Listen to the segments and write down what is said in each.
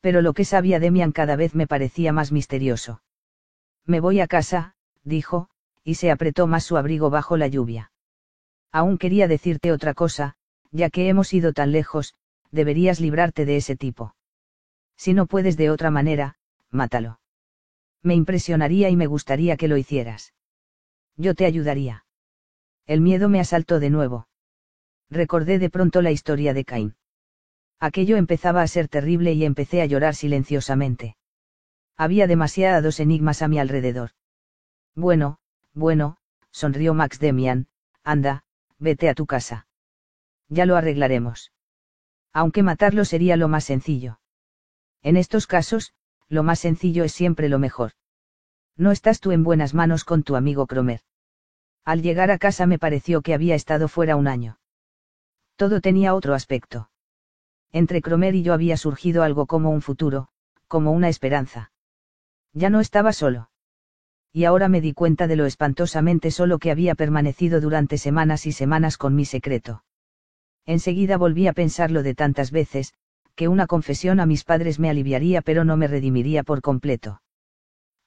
Pero lo que sabía Demian cada vez me parecía más misterioso. Me voy a casa, dijo, y se apretó más su abrigo bajo la lluvia. Aún quería decirte otra cosa, ya que hemos ido tan lejos, deberías librarte de ese tipo. Si no puedes de otra manera, mátalo. Me impresionaría y me gustaría que lo hicieras. Yo te ayudaría. El miedo me asaltó de nuevo. Recordé de pronto la historia de Caín. Aquello empezaba a ser terrible y empecé a llorar silenciosamente. Había demasiados enigmas a mi alrededor. Bueno, sonrió Max Demian, anda, vete a tu casa. Ya lo arreglaremos. Aunque matarlo sería lo más sencillo. En estos casos, lo más sencillo es siempre lo mejor. No estás tú en buenas manos con tu amigo Cromer. Al llegar a casa me pareció que había estado fuera un año. Todo tenía otro aspecto. Entre Cromer y yo había surgido algo como un futuro, como una esperanza. Ya no estaba solo. Y ahora me di cuenta de lo espantosamente solo que había permanecido durante semanas y semanas con mi secreto. Enseguida volví a pensarlo de tantas veces, que una confesión a mis padres me aliviaría pero no me redimiría por completo.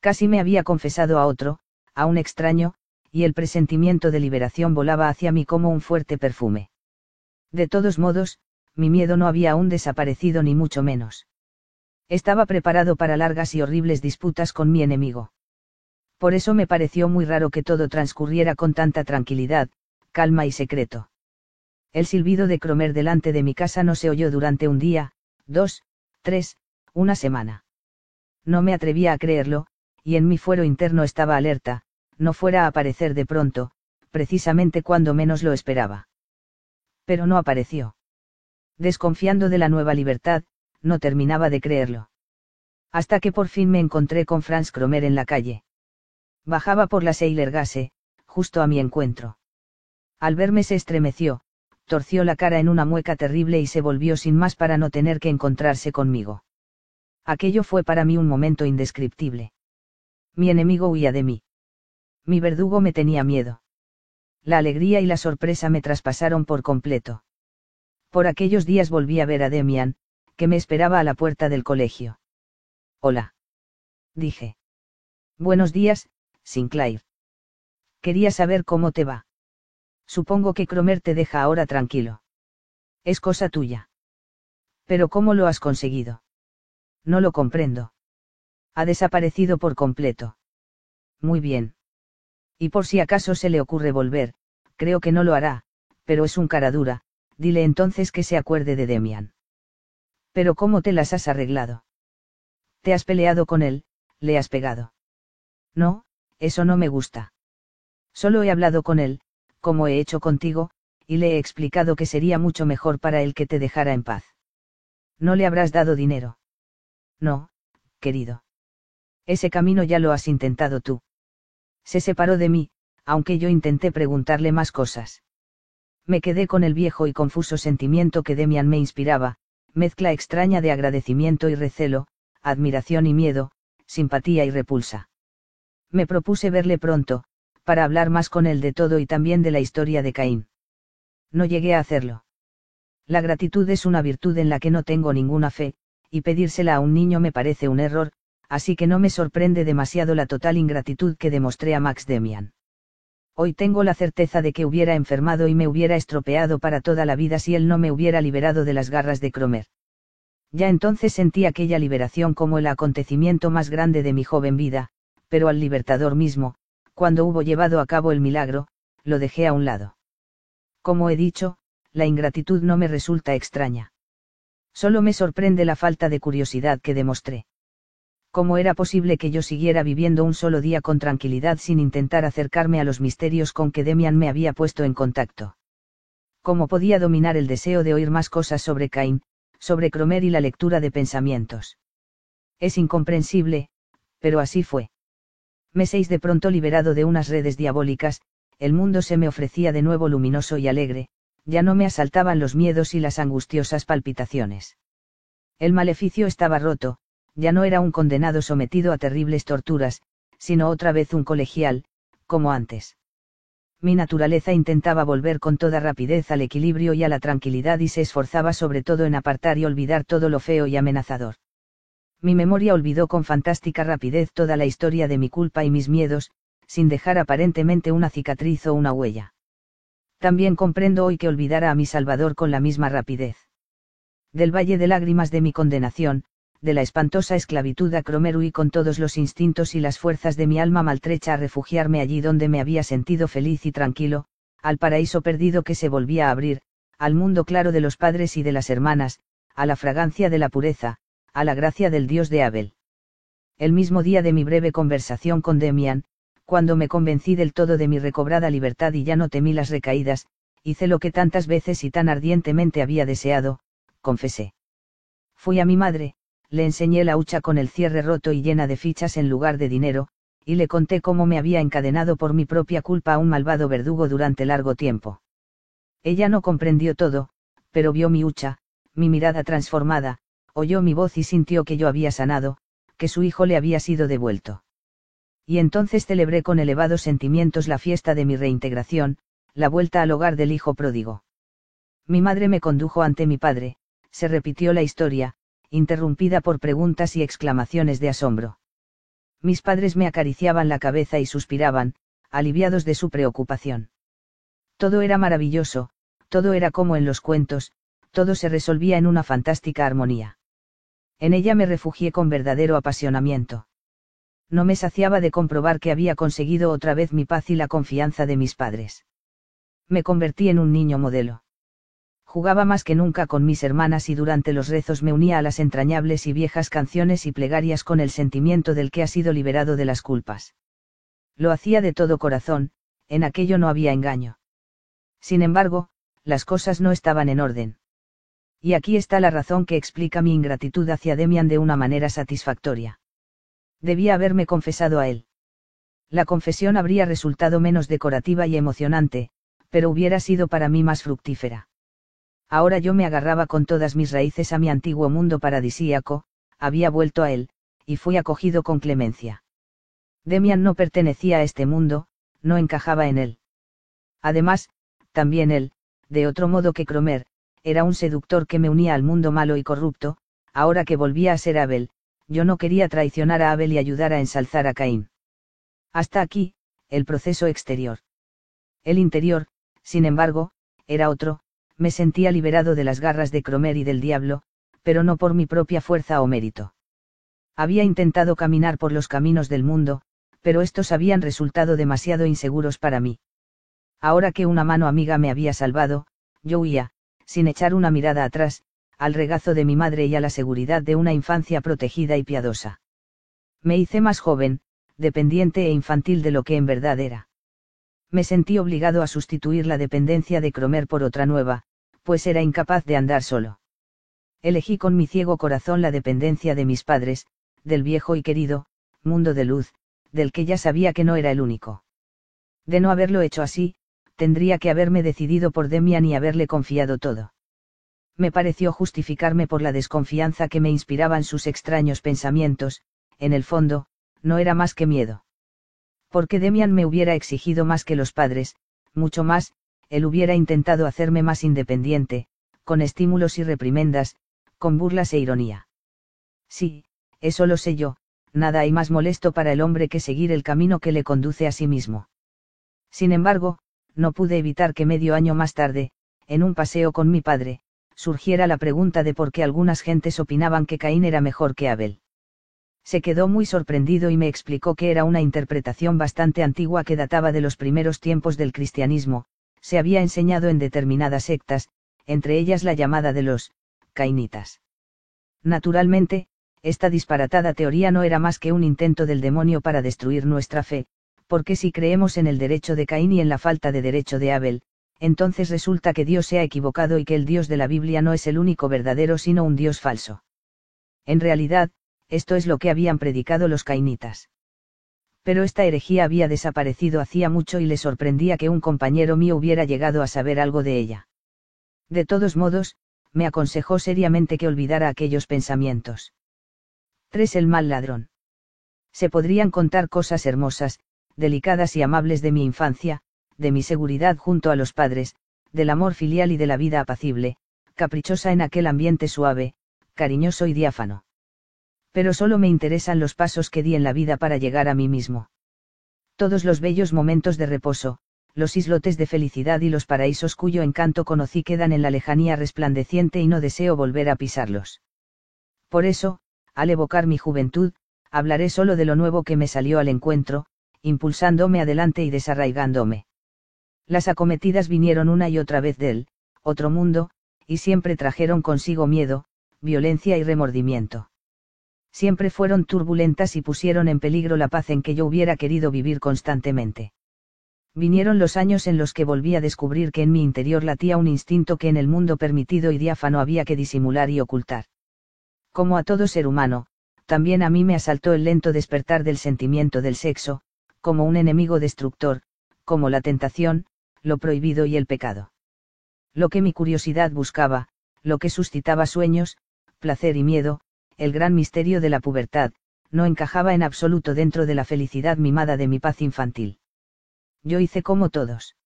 Casi me había confesado a otro, a un extraño, y el presentimiento de liberación volaba hacia mí como un fuerte perfume. De todos modos, mi miedo no había aún desaparecido ni mucho menos. Estaba preparado para largas y horribles disputas con mi enemigo. Por eso me pareció muy raro que todo transcurriera con tanta tranquilidad, calma y secreto. El silbido de Cromer delante de mi casa no se oyó durante un día, 2, 3, una semana. No me atrevía a creerlo, y en mi fuero interno estaba alerta, no fuera a aparecer de pronto, precisamente cuando menos lo esperaba. Pero no apareció. Desconfiando de la nueva libertad, no terminaba de creerlo. Hasta que por fin me encontré con Franz Cromer en la calle. Bajaba por la Seilergasse, justo a mi encuentro. Al verme se estremeció, torció la cara en una mueca terrible y se volvió sin más para no tener que encontrarse conmigo. Aquello fue para mí un momento indescriptible. Mi enemigo huía de mí. Mi verdugo me tenía miedo. La alegría y la sorpresa me traspasaron por completo. Por aquellos días volví a ver a Demian, que me esperaba a la puerta del colegio. Hola. Dije. Buenos días, Sinclair. Quería saber cómo te va. Supongo que Cromer te deja ahora tranquilo. Es cosa tuya. Pero ¿cómo lo has conseguido? No lo comprendo. Ha desaparecido por completo. Muy bien. Y por si acaso se le ocurre volver, creo que no lo hará, pero es un cara dura, dile entonces que se acuerde de Demian. Pero ¿cómo te las has arreglado? ¿Te has peleado con él, le has pegado? No, eso no me gusta. Solo he hablado con él, como he hecho contigo, y le he explicado que sería mucho mejor para él que te dejara en paz. ¿No le habrás dado dinero? No, querido. Ese camino ya lo has intentado tú. Se separó de mí, aunque yo intenté preguntarle más cosas. Me quedé con el viejo y confuso sentimiento que Demian me inspiraba, mezcla extraña de agradecimiento y recelo, admiración y miedo, simpatía y repulsa. Me propuse verle pronto, para hablar más con él de todo y también de la historia de Caín. No llegué a hacerlo. La gratitud es una virtud en la que no tengo ninguna fe, y pedírsela a un niño me parece un error, así que no me sorprende demasiado la total ingratitud que demostré a Max Demian. Hoy tengo la certeza de que hubiera enfermado y me hubiera estropeado para toda la vida si él no me hubiera liberado de las garras de Cromer. Ya entonces sentí aquella liberación como el acontecimiento más grande de mi joven vida, pero al libertador mismo, cuando hubo llevado a cabo el milagro, lo dejé a un lado. Como he dicho, la ingratitud no me resulta extraña. Solo me sorprende la falta de curiosidad que demostré. ¿Cómo era posible que yo siguiera viviendo un solo día con tranquilidad sin intentar acercarme a los misterios con que Demian me había puesto en contacto? ¿Cómo podía dominar el deseo de oír más cosas sobre Caín, sobre Cromer y la lectura de pensamientos? Es incomprensible, pero así fue. Me seis de pronto liberado de unas redes diabólicas, el mundo se me ofrecía de nuevo luminoso y alegre, ya no me asaltaban los miedos y las angustiosas palpitaciones. El maleficio estaba roto, ya no era un condenado sometido a terribles torturas, sino otra vez un colegial, como antes. Mi naturaleza intentaba volver con toda rapidez al equilibrio y a la tranquilidad y se esforzaba sobre todo en apartar y olvidar todo lo feo y amenazador. Mi memoria olvidó con fantástica rapidez toda la historia de mi culpa y mis miedos, sin dejar aparentemente una cicatriz o una huella. También comprendo hoy que olvidara a mi Salvador con la misma rapidez. Del valle de lágrimas de mi condenación, de la espantosa esclavitud a Cromer huí con todos los instintos y las fuerzas de mi alma maltrecha a refugiarme allí donde me había sentido feliz y tranquilo, al paraíso perdido que se volvía a abrir, al mundo claro de los padres y de las hermanas, a la fragancia de la pureza, a la gracia del Dios de Abel. El mismo día de mi breve conversación con Demian, cuando me convencí del todo de mi recobrada libertad y ya no temí las recaídas, hice lo que tantas veces y tan ardientemente había deseado, confesé. Fui a mi madre, le enseñé la hucha con el cierre roto y llena de fichas en lugar de dinero, y le conté cómo me había encadenado por mi propia culpa a un malvado verdugo durante largo tiempo. Ella no comprendió todo, pero vio mi hucha, mi mirada transformada, oyó mi voz y sintió que yo había sanado, que su hijo le había sido devuelto. Y entonces celebré con elevados sentimientos la fiesta de mi reintegración, la vuelta al hogar del hijo pródigo. Mi madre me condujo ante mi padre, se repitió la historia, interrumpida por preguntas y exclamaciones de asombro. Mis padres me acariciaban la cabeza y suspiraban, aliviados de su preocupación. Todo era maravilloso, todo era como en los cuentos, todo se resolvía en una fantástica armonía. En ella me refugié con verdadero apasionamiento. No me saciaba de comprobar que había conseguido otra vez mi paz y la confianza de mis padres. Me convertí en un niño modelo. Jugaba más que nunca con mis hermanas y durante los rezos me unía a las entrañables y viejas canciones y plegarias con el sentimiento del que ha sido liberado de las culpas. Lo hacía de todo corazón, en aquello no había engaño. Sin embargo, las cosas no estaban en orden. Y aquí está la razón que explica mi ingratitud hacia Demian de una manera satisfactoria. Debía haberme confesado a él. La confesión habría resultado menos decorativa y emocionante, pero hubiera sido para mí más fructífera. Ahora yo me agarraba con todas mis raíces a mi antiguo mundo paradisíaco, había vuelto a él, y fui acogido con clemencia. Demian no pertenecía a este mundo, no encajaba en él. Además, también él, de otro modo que Cromer, era un seductor que me unía al mundo malo y corrupto, ahora que volvía a ser Abel, yo no quería traicionar a Abel y ayudar a ensalzar a Caín. Hasta aquí, el proceso exterior. El interior, sin embargo, era otro. Me sentía liberado de las garras de Cromer y del diablo, pero no por mi propia fuerza o mérito. Había intentado caminar por los caminos del mundo, pero estos habían resultado demasiado inseguros para mí. Ahora que una mano amiga me había salvado, yo huía, sin echar una mirada atrás, al regazo de mi madre y a la seguridad de una infancia protegida y piadosa. Me hice más joven, dependiente e infantil de lo que en verdad era. Me sentí obligado a sustituir la dependencia de Cromer por otra nueva, pues era incapaz de andar solo. Elegí con mi ciego corazón la dependencia de mis padres, del viejo y querido mundo de luz, del que ya sabía que no era el único. De no haberlo hecho así, tendría que haberme decidido por Demian y haberle confiado todo. Me pareció justificarme por la desconfianza que me inspiraban sus extraños pensamientos, en el fondo, no era más que miedo. Porque Demian me hubiera exigido más que los padres, mucho más, él hubiera intentado hacerme más independiente, con estímulos y reprimendas, con burlas e ironía. Sí, eso lo sé yo, nada hay más molesto para el hombre que seguir el camino que le conduce a sí mismo. Sin embargo, no pude evitar que medio año más tarde, en un paseo con mi padre, surgiera la pregunta de por qué algunas gentes opinaban que Caín era mejor que Abel. Se quedó muy sorprendido y me explicó que era una interpretación bastante antigua que databa de los primeros tiempos del cristianismo, se había enseñado en determinadas sectas, entre ellas la llamada de los cainitas. Naturalmente, esta disparatada teoría no era más que un intento del demonio para destruir nuestra fe, porque si creemos en el derecho de Caín y en la falta de derecho de Abel, entonces resulta que Dios se ha equivocado y que el Dios de la Biblia no es el único verdadero sino un Dios falso. En realidad, esto es lo que habían predicado los cainitas. Pero esta herejía había desaparecido hacía mucho y le sorprendía que un compañero mío hubiera llegado a saber algo de ella. De todos modos, me aconsejó seriamente que olvidara aquellos pensamientos. 3. El mal ladrón. Se podrían contar cosas hermosas, delicadas y amables de mi infancia, de mi seguridad junto a los padres, del amor filial y de la vida apacible, caprichosa en aquel ambiente suave, cariñoso y diáfano. Pero solo me interesan los pasos que di en la vida para llegar a mí mismo. Todos los bellos momentos de reposo, los islotes de felicidad y los paraísos cuyo encanto conocí quedan en la lejanía resplandeciente y no deseo volver a pisarlos. Por eso, al evocar mi juventud, hablaré solo de lo nuevo que me salió al encuentro, impulsándome adelante y desarraigándome. Las acometidas vinieron una y otra vez del otro mundo, y siempre trajeron consigo miedo, violencia y remordimiento. Siempre fueron turbulentas y pusieron en peligro la paz en que yo hubiera querido vivir constantemente. Vinieron los años en los que volví a descubrir que en mi interior latía un instinto que en el mundo permitido y diáfano había que disimular y ocultar. Como a todo ser humano, también a mí me asaltó el lento despertar del sentimiento del sexo, como un enemigo destructor, como la tentación, lo prohibido y el pecado. Lo que mi curiosidad buscaba, lo que suscitaba sueños, placer y miedo, el gran misterio de la pubertad, no encajaba en absoluto dentro de la felicidad mimada de mi paz infantil. Yo hice como todos.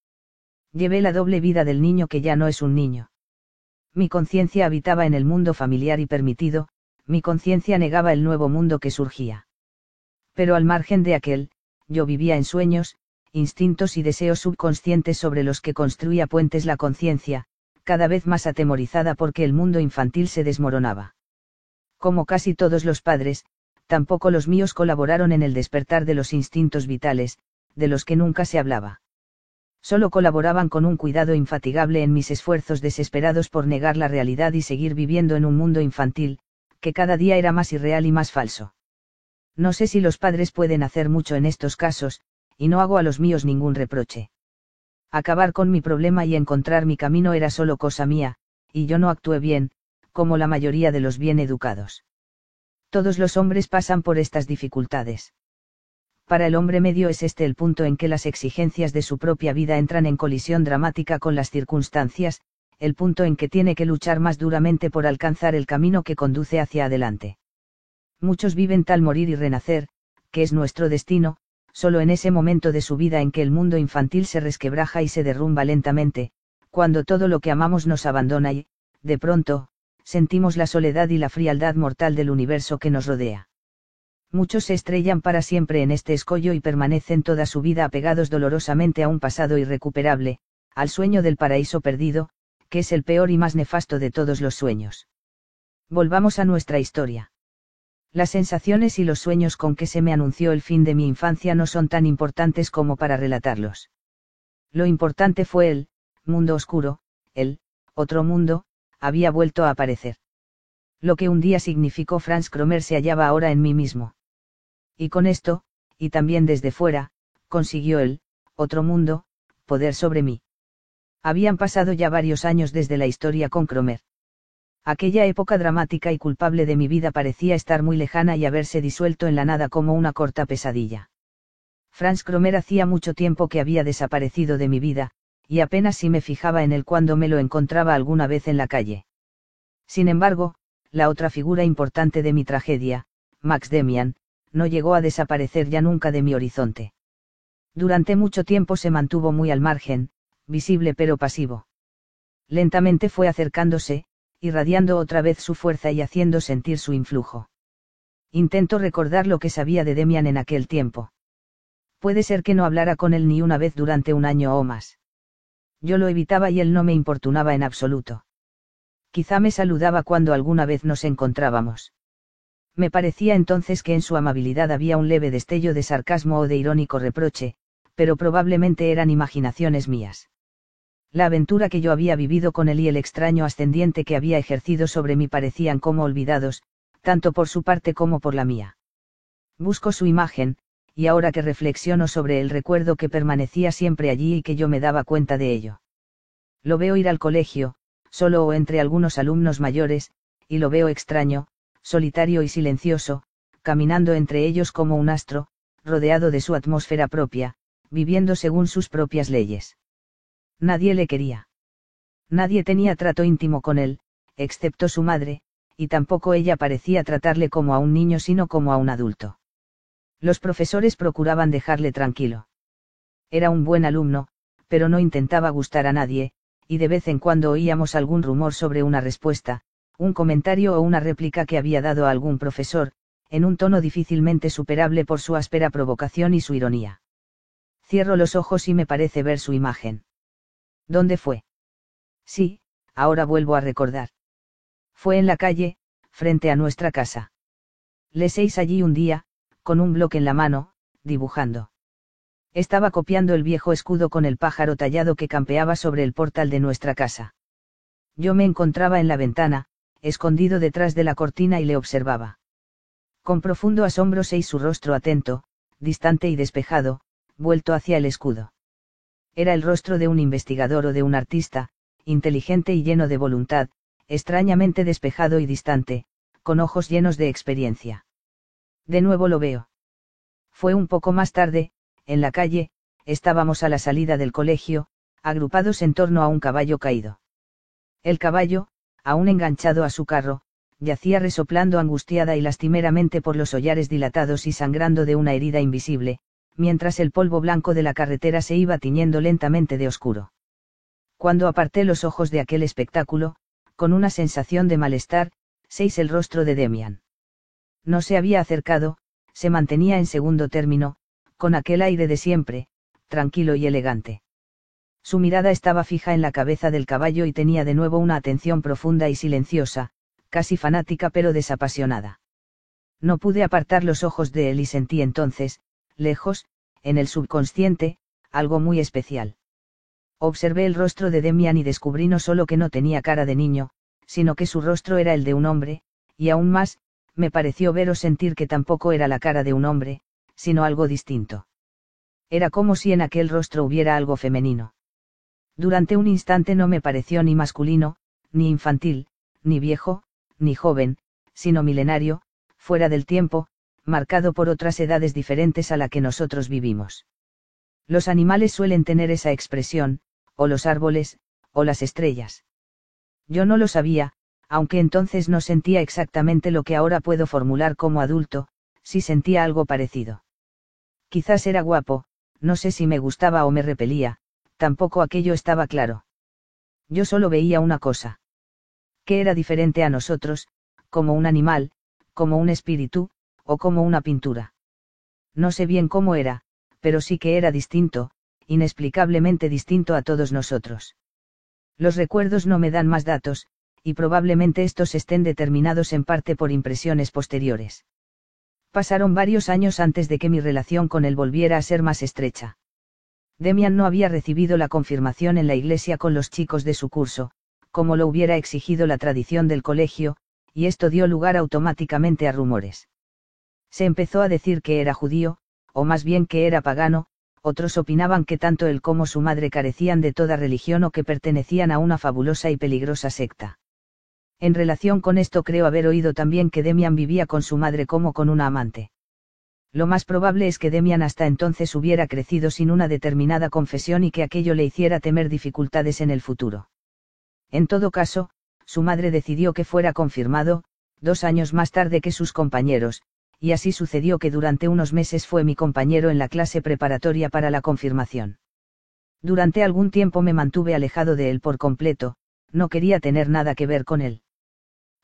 Llevé la doble vida del niño que ya no es un niño. Mi conciencia habitaba en el mundo familiar y permitido, mi conciencia negaba el nuevo mundo que surgía. Pero al margen de aquel, yo vivía en sueños, instintos y deseos subconscientes sobre los que construía puentes la conciencia, cada vez más atemorizada porque el mundo infantil se desmoronaba. Como casi todos los padres, tampoco los míos colaboraron en el despertar de los instintos vitales, de los que nunca se hablaba. Solo colaboraban con un cuidado infatigable en mis esfuerzos desesperados por negar la realidad y seguir viviendo en un mundo infantil, que cada día era más irreal y más falso. No sé si los padres pueden hacer mucho en estos casos, y no hago a los míos ningún reproche. Acabar con mi problema y encontrar mi camino era solo cosa mía, y yo no actué bien, como la mayoría de los bien educados. Todos los hombres pasan por estas dificultades. Para el hombre medio es este el punto en que las exigencias de su propia vida entran en colisión dramática con las circunstancias, el punto en que tiene que luchar más duramente por alcanzar el camino que conduce hacia adelante. Muchos viven tal morir y renacer, que es nuestro destino, solo en ese momento de su vida en que el mundo infantil se resquebraja y se derrumba lentamente, cuando todo lo que amamos nos abandona y, de pronto, sentimos la soledad y la frialdad mortal del universo que nos rodea. Muchos se estrellan para siempre en este escollo y permanecen toda su vida apegados dolorosamente a un pasado irrecuperable, al sueño del paraíso perdido, que es el peor y más nefasto de todos los sueños. Volvamos a nuestra historia. Las sensaciones y los sueños con que se me anunció el fin de mi infancia no son tan importantes como para relatarlos. Lo importante fue el mundo oscuro, el otro mundo, había vuelto a aparecer. Lo que un día significó Franz Cromer se hallaba ahora en mí mismo. Y con esto, y también desde fuera, consiguió el otro mundo poder sobre mí. Habían pasado ya varios años desde la historia con Cromer. Aquella época dramática y culpable de mi vida parecía estar muy lejana y haberse disuelto en la nada como una corta pesadilla. Franz Cromer hacía mucho tiempo que había desaparecido de mi vida, y apenas si me fijaba en él cuando me lo encontraba alguna vez en la calle. Sin embargo, la otra figura importante de mi tragedia, Max Demian, no llegó a desaparecer ya nunca de mi horizonte. Durante mucho tiempo se mantuvo muy al margen, visible pero pasivo. Lentamente fue acercándose, irradiando otra vez su fuerza y haciendo sentir su influjo. Intento recordar lo que sabía de Demian en aquel tiempo. Puede ser que no hablara con él ni una vez durante un año o más. Yo lo evitaba y él no me importunaba en absoluto. Quizá me saludaba cuando alguna vez nos encontrábamos. Me parecía entonces que en su amabilidad había un leve destello de sarcasmo o de irónico reproche, pero probablemente eran imaginaciones mías. La aventura que yo había vivido con él y el extraño ascendiente que había ejercido sobre mí parecían como olvidados, tanto por su parte como por la mía. Busco su imagen, y ahora que reflexiono sobre el recuerdo que permanecía siempre allí y que yo me daba cuenta de ello. Lo veo ir al colegio, solo o entre algunos alumnos mayores, y lo veo extraño, solitario y silencioso, caminando entre ellos como un astro, rodeado de su atmósfera propia, viviendo según sus propias leyes. Nadie le quería. Nadie tenía trato íntimo con él, excepto su madre, y tampoco ella parecía tratarle como a un niño sino como a un adulto. Los profesores procuraban dejarle tranquilo. Era un buen alumno, pero no intentaba gustar a nadie, y de vez en cuando oíamos algún rumor sobre una respuesta, un comentario o una réplica que había dado a algún profesor, en un tono difícilmente superable por su áspera provocación y su ironía. Cierro los ojos y me parece ver su imagen. ¿Dónde fue? Sí, ahora vuelvo a recordar. Fue en la calle, frente a nuestra casa. Leséis allí un día, con un bloque en la mano, dibujando. Estaba copiando el viejo escudo con el pájaro tallado que campeaba sobre el portal de nuestra casa. Yo me encontraba en la ventana, escondido detrás de la cortina y le observaba. Con profundo asombro seis su rostro atento, distante y despejado, vuelto hacia el escudo. Era el rostro de un investigador o de un artista, inteligente y lleno de voluntad, extrañamente despejado y distante, con ojos llenos de experiencia. De nuevo lo veo. Fue un poco más tarde, en la calle, estábamos a la salida del colegio, agrupados en torno a un caballo caído. El caballo, aún enganchado a su carro, yacía resoplando angustiada y lastimeramente por los hollares dilatados y sangrando de una herida invisible, mientras el polvo blanco de la carretera se iba tiñendo lentamente de oscuro. Cuando aparté los ojos de aquel espectáculo, con una sensación de malestar, seis el rostro de Demian. No se había acercado, se mantenía en segundo término, con aquel aire de siempre, tranquilo y elegante. Su mirada estaba fija en la cabeza del caballo y tenía de nuevo una atención profunda y silenciosa, casi fanática pero desapasionada. No pude apartar los ojos de él y sentí entonces, lejos, en el subconsciente, algo muy especial. Observé el rostro de Demian y descubrí no solo que no tenía cara de niño, sino que su rostro era el de un hombre, y aún más, me pareció ver o sentir que tampoco era la cara de un hombre, sino algo distinto. Era como si en aquel rostro hubiera algo femenino. Durante un instante no me pareció ni masculino, ni infantil, ni viejo, ni joven, sino milenario, fuera del tiempo, marcado por otras edades diferentes a la que nosotros vivimos. Los animales suelen tener esa expresión, o los árboles, o las estrellas. Yo no lo sabía, aunque entonces no sentía exactamente lo que ahora puedo formular como adulto, sí sentía algo parecido. Quizás era guapo, no sé si me gustaba o me repelía, tampoco aquello estaba claro. Yo solo veía una cosa. Que era diferente a nosotros, como un animal, como un espíritu, o como una pintura. No sé bien cómo era, pero sí que era distinto, inexplicablemente distinto a todos nosotros. Los recuerdos no me dan más datos, y probablemente estos estén determinados en parte por impresiones posteriores. Pasaron varios años antes de que mi relación con él volviera a ser más estrecha. Demian no había recibido la confirmación en la iglesia con los chicos de su curso, como lo hubiera exigido la tradición del colegio, y esto dio lugar automáticamente a rumores. Se empezó a decir que era judío, o más bien que era pagano, otros opinaban que tanto él como su madre carecían de toda religión o que pertenecían a una fabulosa y peligrosa secta. En relación con esto creo haber oído también que Demian vivía con su madre como con una amante. Lo más probable es que Demian hasta entonces hubiera crecido sin una determinada confesión y que aquello le hiciera temer dificultades en el futuro. En todo caso, su madre decidió que fuera confirmado, 2 años más tarde que sus compañeros, y así sucedió que durante unos meses fue mi compañero en la clase preparatoria para la confirmación. Durante algún tiempo me mantuve alejado de él por completo, no quería tener nada que ver con él.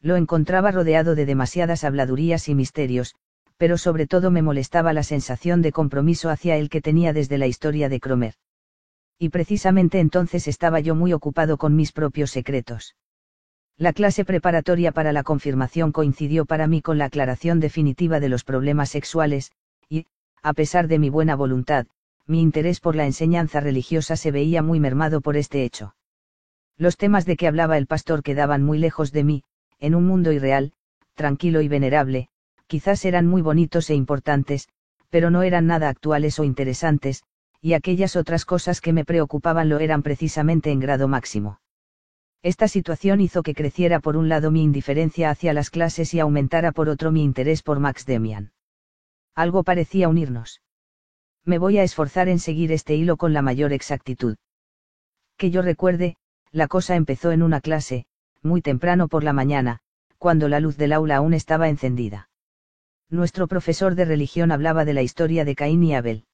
Lo encontraba rodeado de demasiadas habladurías y misterios, pero sobre todo me molestaba la sensación de compromiso hacia él que tenía desde la historia de Cromer. Y precisamente entonces estaba yo muy ocupado con mis propios secretos. La clase preparatoria para la confirmación coincidió para mí con la aclaración definitiva de los problemas sexuales, y, a pesar de mi buena voluntad, mi interés por la enseñanza religiosa se veía muy mermado por este hecho. Los temas de que hablaba el pastor quedaban muy lejos de mí, en un mundo irreal, tranquilo y venerable, quizás eran muy bonitos e importantes, pero no eran nada actuales o interesantes, y aquellas otras cosas que me preocupaban lo eran precisamente en grado máximo. Esta situación hizo que creciera por un lado mi indiferencia hacia las clases y aumentara por otro mi interés por Max Demian. Algo parecía unirnos. Me voy a esforzar en seguir este hilo con la mayor exactitud. Que yo recuerde, la cosa empezó en una clase, muy temprano por la mañana, cuando la luz del aula aún estaba encendida. Nuestro profesor de religión hablaba de la historia de Caín y Abel.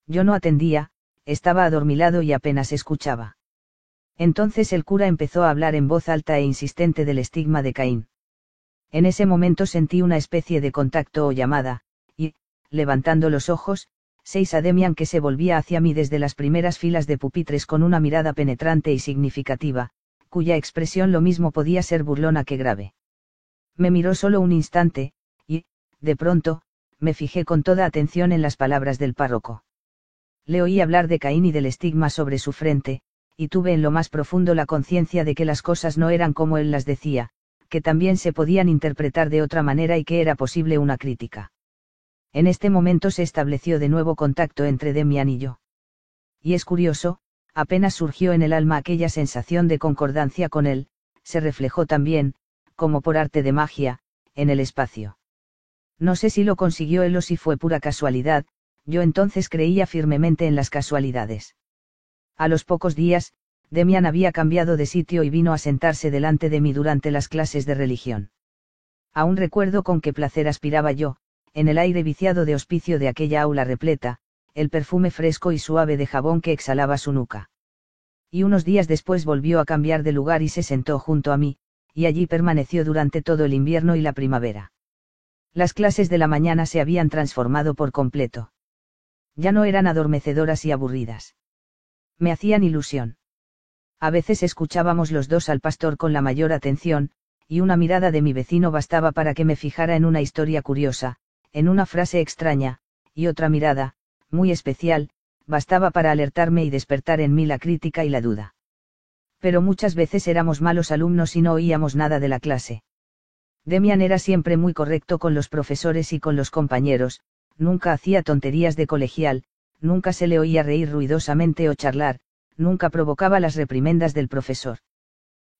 Yo no atendía, estaba adormilado y apenas escuchaba. Entonces el cura empezó a hablar en voz alta e insistente del estigma de Caín. En ese momento sentí una especie de contacto o llamada, y, levantando los ojos, seis a Demian, que se volvía hacia mí desde las primeras filas de pupitres con una mirada penetrante y significativa, cuya expresión lo mismo podía ser burlona que grave. Me miró solo un instante, y, de pronto, me fijé con toda atención en las palabras del párroco. Le oí hablar de Caín y del estigma sobre su frente, y tuve en lo más profundo la conciencia de que las cosas no eran como él las decía, que también se podían interpretar de otra manera y que era posible una crítica. En este momento se estableció de nuevo contacto entre Demian y yo. Y es curioso, apenas surgió en el alma aquella sensación de concordancia con él, se reflejó también, como por arte de magia, en el espacio. No sé si lo consiguió él o si fue pura casualidad, yo entonces creía firmemente en las casualidades. A los pocos días, Demian había cambiado de sitio y vino a sentarse delante de mí durante las clases de religión. Aún recuerdo con qué placer aspiraba yo, en el aire viciado de hospicio de aquella aula repleta, el perfume fresco y suave de jabón que exhalaba su nuca. Y unos días después volvió a cambiar de lugar y se sentó junto a mí, y allí permaneció durante todo el invierno y la primavera. Las clases de la mañana se habían transformado por completo. Ya no eran adormecedoras y aburridas. Me hacían ilusión. A veces escuchábamos los dos al pastor con la mayor atención, y una mirada de mi vecino bastaba para que me fijara en una historia curiosa, en una frase extraña, y otra mirada, muy especial, bastaba para alertarme y despertar en mí la crítica y la duda. Pero muchas veces éramos malos alumnos y no oíamos nada de la clase. Demian era siempre muy correcto con los profesores y con los compañeros, nunca hacía tonterías de colegial, nunca se le oía reír ruidosamente o charlar, nunca provocaba las reprimendas del profesor.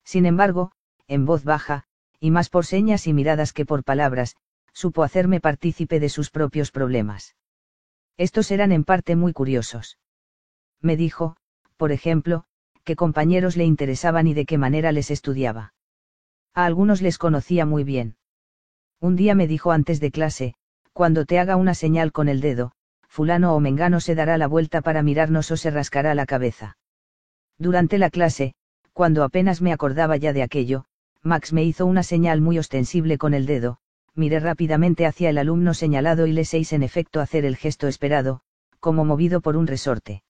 Sin embargo, en voz baja, y más por señas y miradas que por palabras, supo hacerme partícipe de sus propios problemas. Estos eran en parte muy curiosos. Me dijo, por ejemplo, qué compañeros le interesaban y de qué manera les estudiaba. A algunos les conocía muy bien. Un día me dijo antes de clase, cuando te haga una señal con el dedo, fulano o mengano se dará la vuelta para mirarnos o se rascará la cabeza. Durante la clase, cuando apenas me acordaba ya de aquello, Max me hizo una señal muy ostensible con el dedo, miré rápidamente hacia el alumno señalado y le hice en efecto hacer el gesto esperado, como movido por un resorte.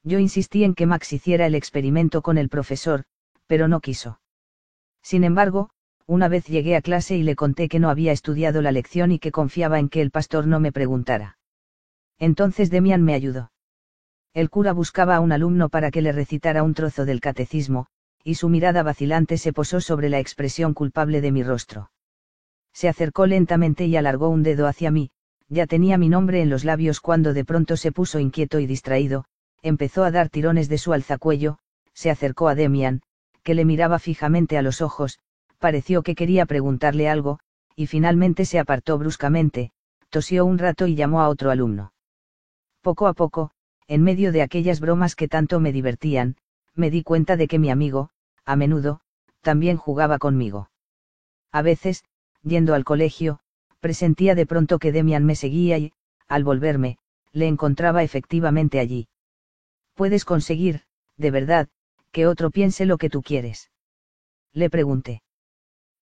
Yo insistí en que Max hiciera el experimento con el profesor, pero no quiso. Sin embargo, una vez llegué a clase y le conté que no había estudiado la lección y que confiaba en que el pastor no me preguntara. Entonces Demian me ayudó. El cura buscaba a un alumno para que le recitara un trozo del catecismo, y su mirada vacilante se posó sobre la expresión culpable de mi rostro. Se acercó lentamente y alargó un dedo hacia mí, ya tenía mi nombre en los labios cuando de pronto se puso inquieto y distraído, empezó a dar tirones de su alzacuello, se acercó a Demian, que le miraba fijamente a los ojos, pareció que quería preguntarle algo, y finalmente se apartó bruscamente, tosió un rato y llamó a otro alumno. Poco a poco, en medio de aquellas bromas que tanto me divertían, me di cuenta de que mi amigo, a menudo, también jugaba conmigo. A veces, yendo al colegio, presentía de pronto que Demian me seguía y, al volverme, le encontraba efectivamente allí. ¿Puedes conseguir, de verdad, que otro piense lo que tú quieres? Le pregunté.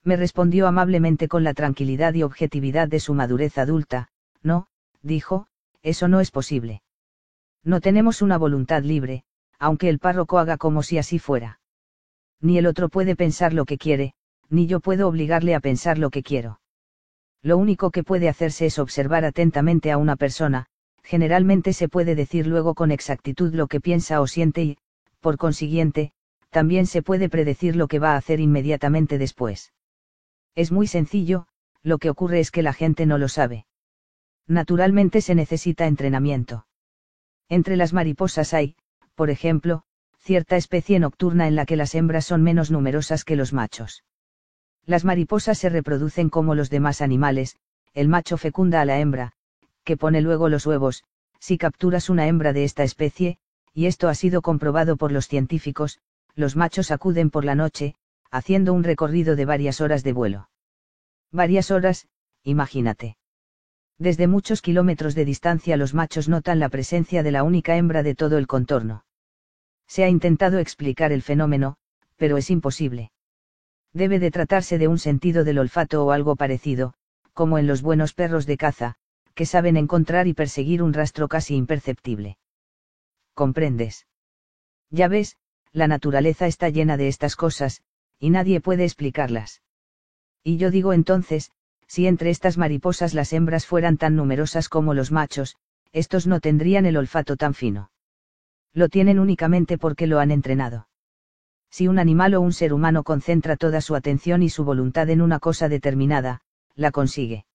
Me respondió amablemente con la tranquilidad y objetividad de su madurez adulta, no, dijo, eso no es posible. No tenemos una voluntad libre, aunque el párroco haga como si así fuera. Ni el otro puede pensar lo que quiere, ni yo puedo obligarle a pensar lo que quiero. Lo único que puede hacerse es observar atentamente a una persona, generalmente se puede decir luego con exactitud lo que piensa o siente y, por consiguiente, también se puede predecir lo que va a hacer inmediatamente después. Es muy sencillo, lo que ocurre es que la gente no lo sabe. Naturalmente se necesita entrenamiento. Entre las mariposas hay, por ejemplo, cierta especie nocturna en la que las hembras son menos numerosas que los machos. Las mariposas se reproducen como los demás animales, el macho fecunda a la hembra, que pone luego los huevos, si capturas una hembra de esta especie, y esto ha sido comprobado por los científicos, los machos acuden por la noche, haciendo un recorrido de varias horas de vuelo. Varias horas, imagínate. Desde muchos kilómetros de distancia los machos notan la presencia de la única hembra de todo el contorno. Se ha intentado explicar el fenómeno, pero es imposible. Debe de tratarse de un sentido del olfato o algo parecido, como en los buenos perros de caza, que saben encontrar y perseguir un rastro casi imperceptible. ¿Comprendes? Ya ves, la naturaleza está llena de estas cosas, y nadie puede explicarlas. Y yo digo entonces, si entre estas mariposas las hembras fueran tan numerosas como los machos, estos no tendrían el olfato tan fino. Lo tienen únicamente porque lo han entrenado. Si un animal o un ser humano concentra toda su atención y su voluntad en una cosa determinada, la consigue.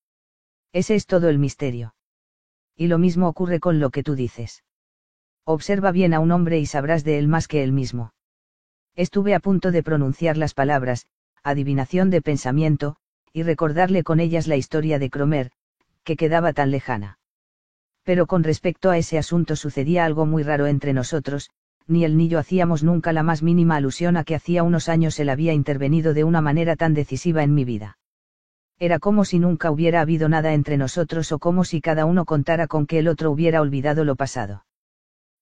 Ese es todo el misterio. Y lo mismo ocurre con lo que tú dices. Observa bien a un hombre y sabrás de él más que él mismo. Estuve a punto de pronunciar las palabras, adivinación de pensamiento, y recordarle con ellas la historia de Cromer, que quedaba tan lejana. Pero con respecto a ese asunto sucedía algo muy raro entre nosotros, ni él ni yo hacíamos nunca la más mínima alusión a que hacía unos años él había intervenido de una manera tan decisiva en mi vida. Era como si nunca hubiera habido nada entre nosotros o como si cada uno contara con que el otro hubiera olvidado lo pasado.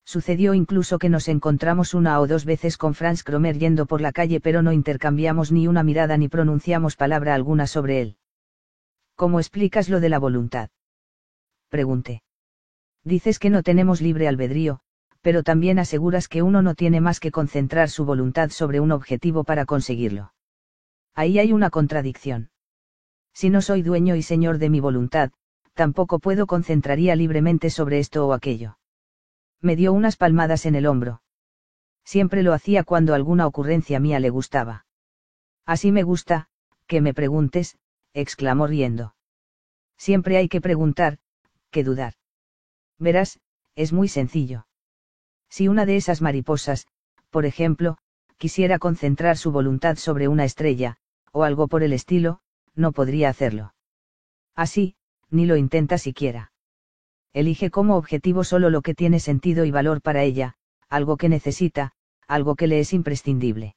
Sucedió incluso que nos encontramos una o dos veces con Franz Cromer yendo por la calle, pero no intercambiamos ni una mirada ni pronunciamos palabra alguna sobre él. ¿Cómo explicas lo de la voluntad?, pregunté. Dices que no tenemos libre albedrío, pero también aseguras que uno no tiene más que concentrar su voluntad sobre un objetivo para conseguirlo. Ahí hay una contradicción. Si no soy dueño y señor de mi voluntad, tampoco puedo concentraría libremente sobre esto o aquello. Me dio unas palmadas en el hombro. Siempre lo hacía cuando alguna ocurrencia mía le gustaba. Así me gusta, que me preguntes, exclamó riendo. Siempre hay que preguntar, que dudar. Verás, es muy sencillo. Si una de esas mariposas, por ejemplo, quisiera concentrar su voluntad sobre una estrella, o algo por el estilo, no podría hacerlo. Así, ni lo intenta siquiera. Elige como objetivo solo lo que tiene sentido y valor para ella, algo que necesita, algo que le es imprescindible.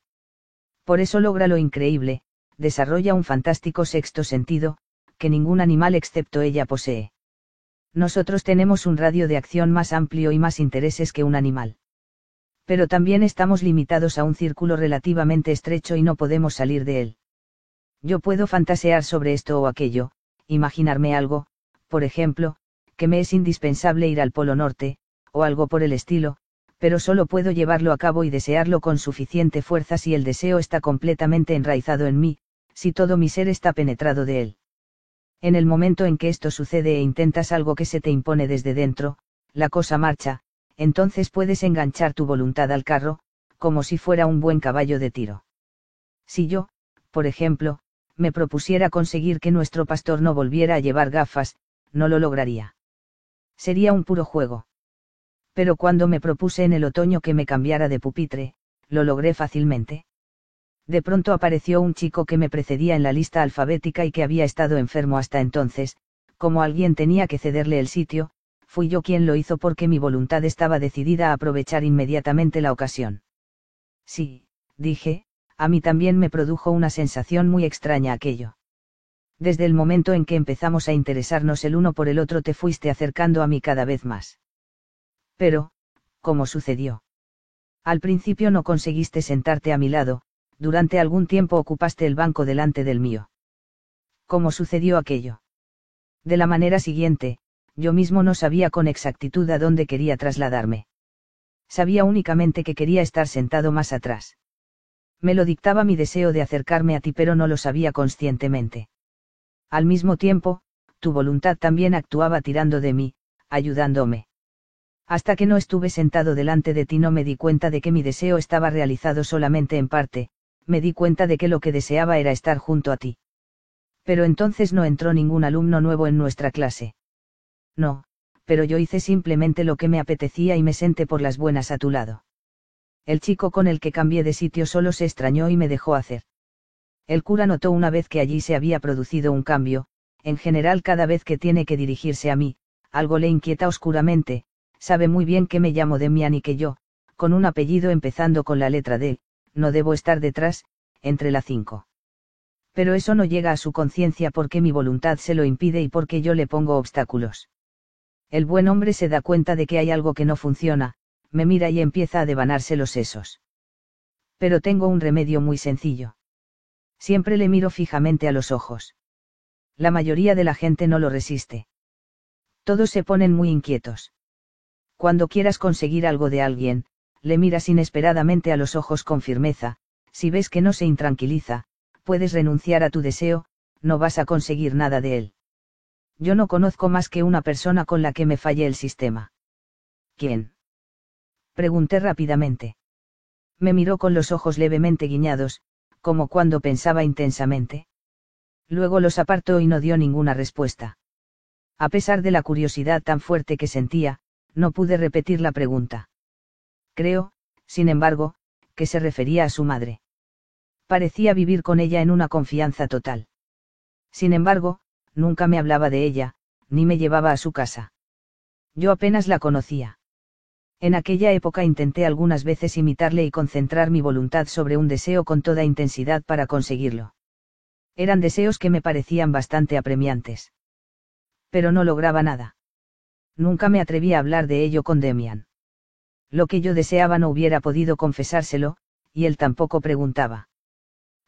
Por eso logra lo increíble, desarrolla un fantástico sexto sentido, que ningún animal excepto ella posee. Nosotros tenemos un radio de acción más amplio y más intereses que un animal. Pero también estamos limitados a un círculo relativamente estrecho y no podemos salir de él. Yo puedo fantasear sobre esto o aquello, imaginarme algo, por ejemplo, que me es indispensable ir al Polo Norte, o algo por el estilo, pero solo puedo llevarlo a cabo y desearlo con suficiente fuerza si el deseo está completamente enraizado en mí, si todo mi ser está penetrado de él. En el momento en que esto sucede e intentas algo que se te impone desde dentro, la cosa marcha, entonces puedes enganchar tu voluntad al carro, como si fuera un buen caballo de tiro. Si yo, por ejemplo, me propusiera conseguir que nuestro pastor no volviera a llevar gafas, no lo lograría. Sería un puro juego. Pero cuando me propuse en el otoño que me cambiara de pupitre, lo logré fácilmente. De pronto apareció un chico que me precedía en la lista alfabética y que había estado enfermo hasta entonces, como alguien tenía que cederle el sitio, fui yo quien lo hizo porque mi voluntad estaba decidida a aprovechar inmediatamente la ocasión. Sí, dije, a mí también me produjo una sensación muy extraña aquello. Desde el momento en que empezamos a interesarnos el uno por el otro te fuiste acercando a mí cada vez más. Pero, ¿cómo sucedió? Al principio no conseguiste sentarte a mi lado, durante algún tiempo ocupaste el banco delante del mío. ¿Cómo sucedió aquello? De la manera siguiente, yo mismo no sabía con exactitud a dónde quería trasladarme. Sabía únicamente que quería estar sentado más atrás. Me lo dictaba mi deseo de acercarme a ti, pero no lo sabía conscientemente. Al mismo tiempo, tu voluntad también actuaba tirando de mí, ayudándome. Hasta que no estuve sentado delante de ti no me di cuenta de que mi deseo estaba realizado solamente en parte, me di cuenta de que lo que deseaba era estar junto a ti. Pero entonces no entró ningún alumno nuevo en nuestra clase. No, pero yo hice simplemente lo que me apetecía y me senté por las buenas a tu lado. El chico con el que cambié de sitio solo se extrañó y me dejó hacer. El cura notó una vez que allí se había producido un cambio, en general cada vez que tiene que dirigirse a mí, algo le inquieta oscuramente, sabe muy bien que me llamo Demián y que yo, con un apellido empezando con la letra D, no debo estar detrás, entre la 5. Pero eso no llega a su conciencia porque mi voluntad se lo impide y porque yo le pongo obstáculos. El buen hombre se da cuenta de que hay algo que no funciona, me mira y empieza a devanarse los sesos. Pero tengo un remedio muy sencillo. Siempre le miro fijamente a los ojos. La mayoría de la gente no lo resiste. Todos se ponen muy inquietos. Cuando quieras conseguir algo de alguien, le miras inesperadamente a los ojos con firmeza. Si ves que no se intranquiliza, puedes renunciar a tu deseo, no vas a conseguir nada de él. Yo no conozco más que una persona con la que me falle el sistema. ¿Quién? Pregunté rápidamente. Me miró con los ojos levemente guiñados, como cuando pensaba intensamente. Luego los apartó y no dio ninguna respuesta. A pesar de la curiosidad tan fuerte que sentía, no pude repetir la pregunta. Creo, sin embargo, que se refería a su madre. Parecía vivir con ella en una confianza total. Sin embargo, nunca me hablaba de ella, ni me llevaba a su casa. Yo apenas la conocía. En aquella época intenté algunas veces imitarle y concentrar mi voluntad sobre un deseo con toda intensidad para conseguirlo. Eran deseos que me parecían bastante apremiantes. Pero no lograba nada. Nunca me atreví a hablar de ello con Demian. Lo que yo deseaba no hubiera podido confesárselo, y él tampoco preguntaba.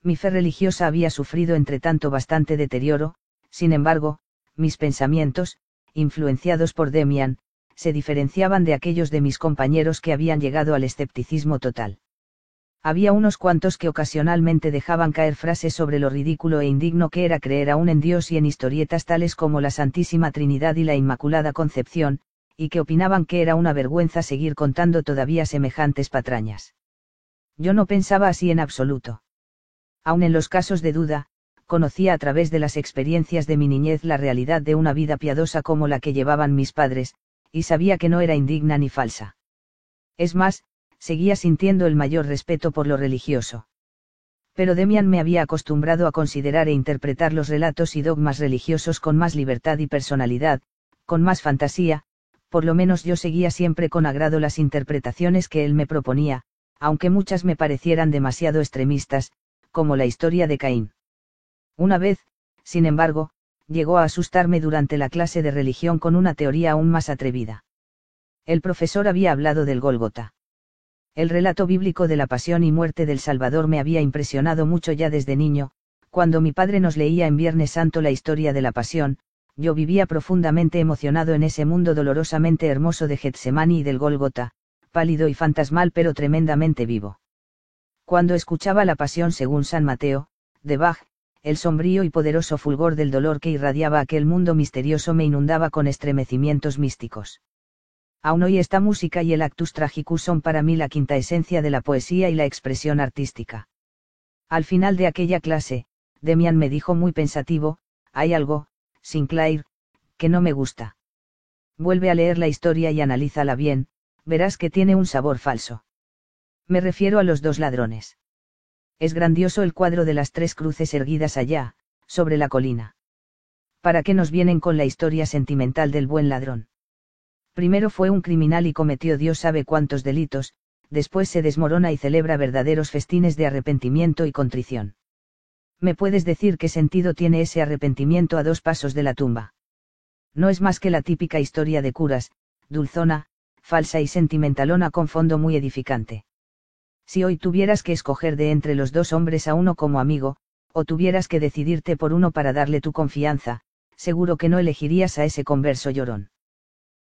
Mi fe religiosa había sufrido entre tanto bastante deterioro, sin embargo, mis pensamientos, influenciados por Demian, se diferenciaban de aquellos de mis compañeros que habían llegado al escepticismo total. Había unos cuantos que ocasionalmente dejaban caer frases sobre lo ridículo e indigno que era creer aún en Dios y en historietas tales como la Santísima Trinidad y la Inmaculada Concepción, y que opinaban que era una vergüenza seguir contando todavía semejantes patrañas. Yo no pensaba así en absoluto. Aun en los casos de duda, conocía a través de las experiencias de mi niñez la realidad de una vida piadosa como la que llevaban mis padres, y sabía que no era indigna ni falsa. Es más, seguía sintiendo el mayor respeto por lo religioso. Pero Demian me había acostumbrado a considerar e interpretar los relatos y dogmas religiosos con más libertad y personalidad, con más fantasía, por lo menos yo seguía siempre con agrado las interpretaciones que él me proponía, aunque muchas me parecieran demasiado extremistas, como la historia de Caín. Una vez, sin embargo, llegó a asustarme durante la clase de religión con una teoría aún más atrevida. El profesor había hablado del Gólgota. El relato bíblico de la pasión y muerte del Salvador me había impresionado mucho ya desde niño. Cuando mi padre nos leía en Viernes Santo la historia de la pasión, yo vivía profundamente emocionado en ese mundo dolorosamente hermoso de Getsemaní y del Gólgota, pálido y fantasmal pero tremendamente vivo. Cuando escuchaba la pasión según San Mateo, de Bach, el sombrío y poderoso fulgor del dolor que irradiaba aquel mundo misterioso me inundaba con estremecimientos místicos. Aún hoy esta música y el actus tragicus son para mí la quinta esencia de la poesía y la expresión artística. Al final de aquella clase, Demian me dijo muy pensativo: hay algo, Sinclair, que no me gusta. Vuelve a leer la historia y analízala bien, verás que tiene un sabor falso. Me refiero a los dos ladrones. Es grandioso el cuadro de las tres cruces erguidas allá, sobre la colina. ¿Para qué nos vienen con la historia sentimental del buen ladrón? Primero fue un criminal y cometió Dios sabe cuántos delitos, después se desmorona y celebra verdaderos festines de arrepentimiento y contrición. ¿Me puedes decir qué sentido tiene ese arrepentimiento a 2 pasos de la tumba? No es más que la típica historia de curas, dulzona, falsa y sentimentalona con fondo muy edificante. Si hoy tuvieras que escoger de entre los 2 hombres a uno como amigo, o tuvieras que decidirte por uno para darle tu confianza, seguro que no elegirías a ese converso llorón.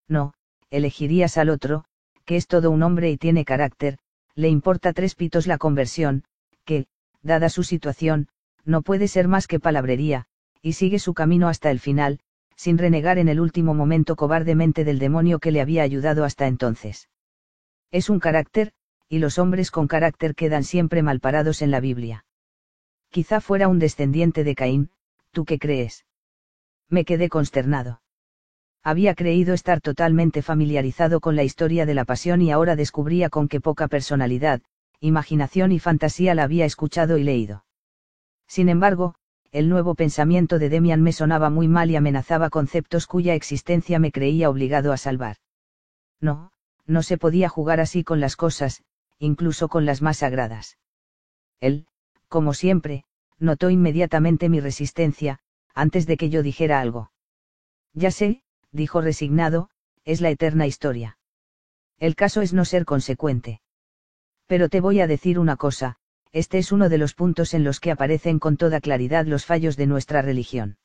No, elegirías al otro, que es todo un hombre y tiene carácter, le importa 3 pitos la conversión, que, dada su situación, no puede ser más que palabrería, y sigue su camino hasta el final, sin renegar en el último momento cobardemente del demonio que le había ayudado hasta entonces. Es un carácter, y los hombres con carácter quedan siempre malparados en la Biblia. Quizá fuera un descendiente de Caín, ¿tú qué crees? Me quedé consternado. Había creído estar totalmente familiarizado con la historia de la pasión y ahora descubría con qué poca personalidad, imaginación y fantasía la había escuchado y leído. Sin embargo, el nuevo pensamiento de Demian me sonaba muy mal y amenazaba conceptos cuya existencia me creía obligado a salvar. No, no se podía jugar así con las cosas, incluso con las más sagradas. Él, como siempre, notó inmediatamente mi resistencia, antes de que yo dijera algo. Ya sé, dijo resignado, es la eterna historia. El caso es no ser consecuente. Pero te voy a decir una cosa, este es uno de los puntos en los que aparecen con toda claridad los fallos de nuestra religión.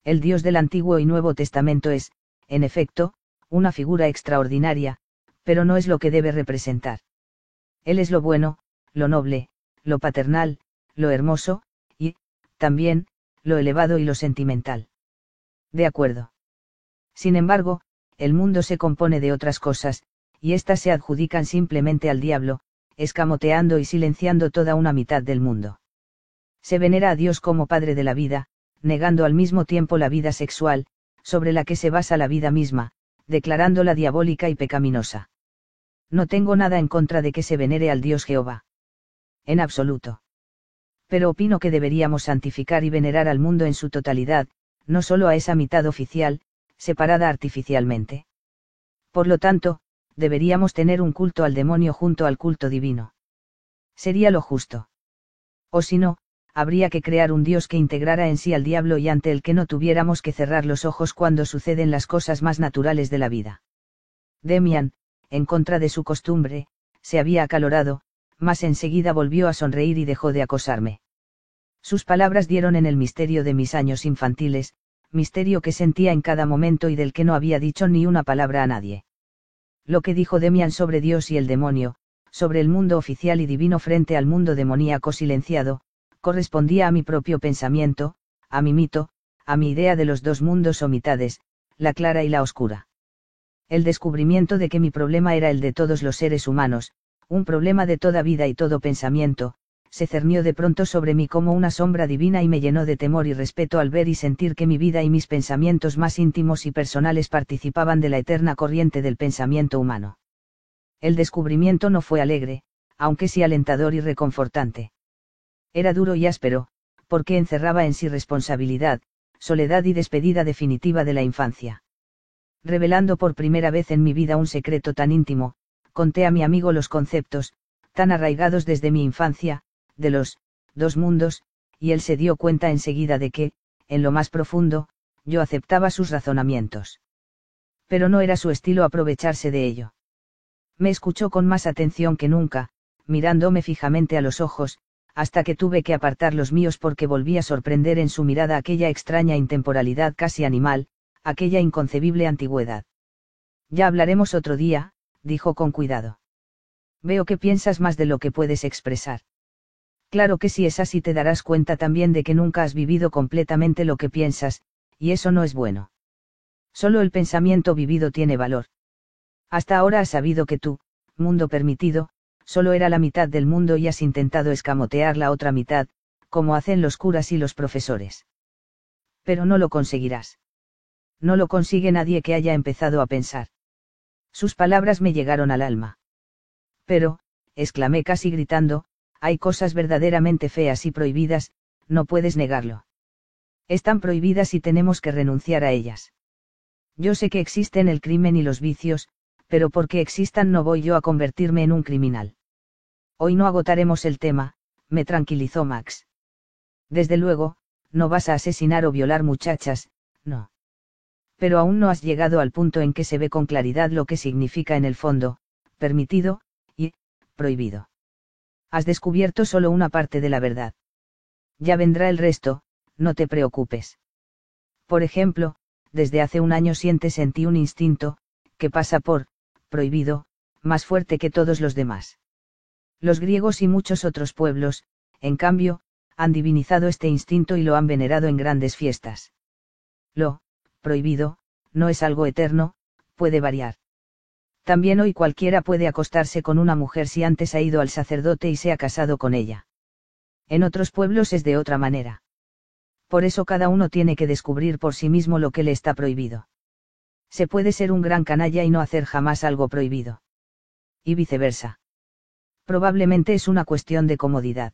El Dios del Antiguo y Nuevo Testamento es, en efecto, una figura extraordinaria, pero no es lo que debe representar. Él es lo bueno, lo noble, lo paternal, lo hermoso, y, también, lo elevado y lo sentimental. De acuerdo. Sin embargo, el mundo se compone de otras cosas, y éstas se adjudican simplemente al diablo, escamoteando y silenciando toda una mitad del mundo. Se venera a Dios como Padre de la vida, negando al mismo tiempo la vida sexual, sobre la que se basa la vida misma, declarándola diabólica y pecaminosa. No tengo nada en contra de que se venere al Dios Jehová. En absoluto. Pero opino que deberíamos santificar y venerar al mundo en su totalidad, no solo a esa mitad oficial, separada artificialmente. Por lo tanto, deberíamos tener un culto al demonio junto al culto divino. Sería lo justo. O si no, habría que crear un Dios que integrara en sí al diablo y ante el que no tuviéramos que cerrar los ojos cuando suceden las cosas más naturales de la vida. Demian, en contra de su costumbre, se había acalorado, mas enseguida volvió a sonreír y dejó de acosarme. Sus palabras dieron en el misterio de mis años infantiles, misterio que sentía en cada momento y del que no había dicho ni una palabra a nadie. Lo que dijo Demian sobre Dios y el demonio, sobre el mundo oficial y divino frente al mundo demoníaco silenciado, correspondía a mi propio pensamiento, a mi mito, a mi idea de los dos mundos o mitades, la clara y la oscura. El descubrimiento de que mi problema era el de todos los seres humanos, un problema de toda vida y todo pensamiento, se cernió de pronto sobre mí como una sombra divina y me llenó de temor y respeto al ver y sentir que mi vida y mis pensamientos más íntimos y personales participaban de la eterna corriente del pensamiento humano. El descubrimiento no fue alegre, aunque sí alentador y reconfortante. Era duro y áspero, porque encerraba en sí responsabilidad, soledad y despedida definitiva de la infancia. Revelando por primera vez en mi vida un secreto tan íntimo, conté a mi amigo los conceptos, tan arraigados desde mi infancia, de los dos mundos, y él se dio cuenta enseguida de que, en lo más profundo, yo aceptaba sus razonamientos. Pero no era su estilo aprovecharse de ello. Me escuchó con más atención que nunca, mirándome fijamente a los ojos, hasta que tuve que apartar los míos porque volví a sorprender en su mirada aquella extraña intemporalidad casi animal, aquella inconcebible antigüedad. Ya hablaremos otro día, dijo con cuidado. Veo que piensas más de lo que puedes expresar. Claro que si es así te darás cuenta también de que nunca has vivido completamente lo que piensas, y eso no es bueno. Solo el pensamiento vivido tiene valor. Hasta ahora has sabido que tú, mundo permitido, solo era la mitad del mundo y has intentado escamotear la otra mitad, como hacen los curas y los profesores. Pero no lo conseguirás. No lo consigue nadie que haya empezado a pensar. Sus palabras me llegaron al alma. Pero, exclamé casi gritando, hay cosas verdaderamente feas y prohibidas, no puedes negarlo. Están prohibidas y tenemos que renunciar a ellas. Yo sé que existen el crimen y los vicios, pero porque existan no voy yo a convertirme en un criminal. Hoy no agotaremos el tema, me tranquilizó Max. Desde luego, no vas a asesinar o violar muchachas, no. Pero aún no has llegado al punto en que se ve con claridad lo que significa en el fondo, permitido, y, prohibido. Has descubierto solo una parte de la verdad. Ya vendrá el resto, no te preocupes. Por ejemplo, desde hace un año sentí un instinto, que pasa por, prohibido, más fuerte que todos los demás. Los griegos y muchos otros pueblos, en cambio, han divinizado este instinto y lo han venerado en grandes fiestas. Lo prohibido no es algo eterno, puede variar. También hoy cualquiera puede acostarse con una mujer si antes ha ido al sacerdote y se ha casado con ella. En otros pueblos es de otra manera. Por eso cada uno tiene que descubrir por sí mismo lo que le está prohibido. Se puede ser un gran canalla y no hacer jamás algo prohibido. Y viceversa. Probablemente es una cuestión de comodidad.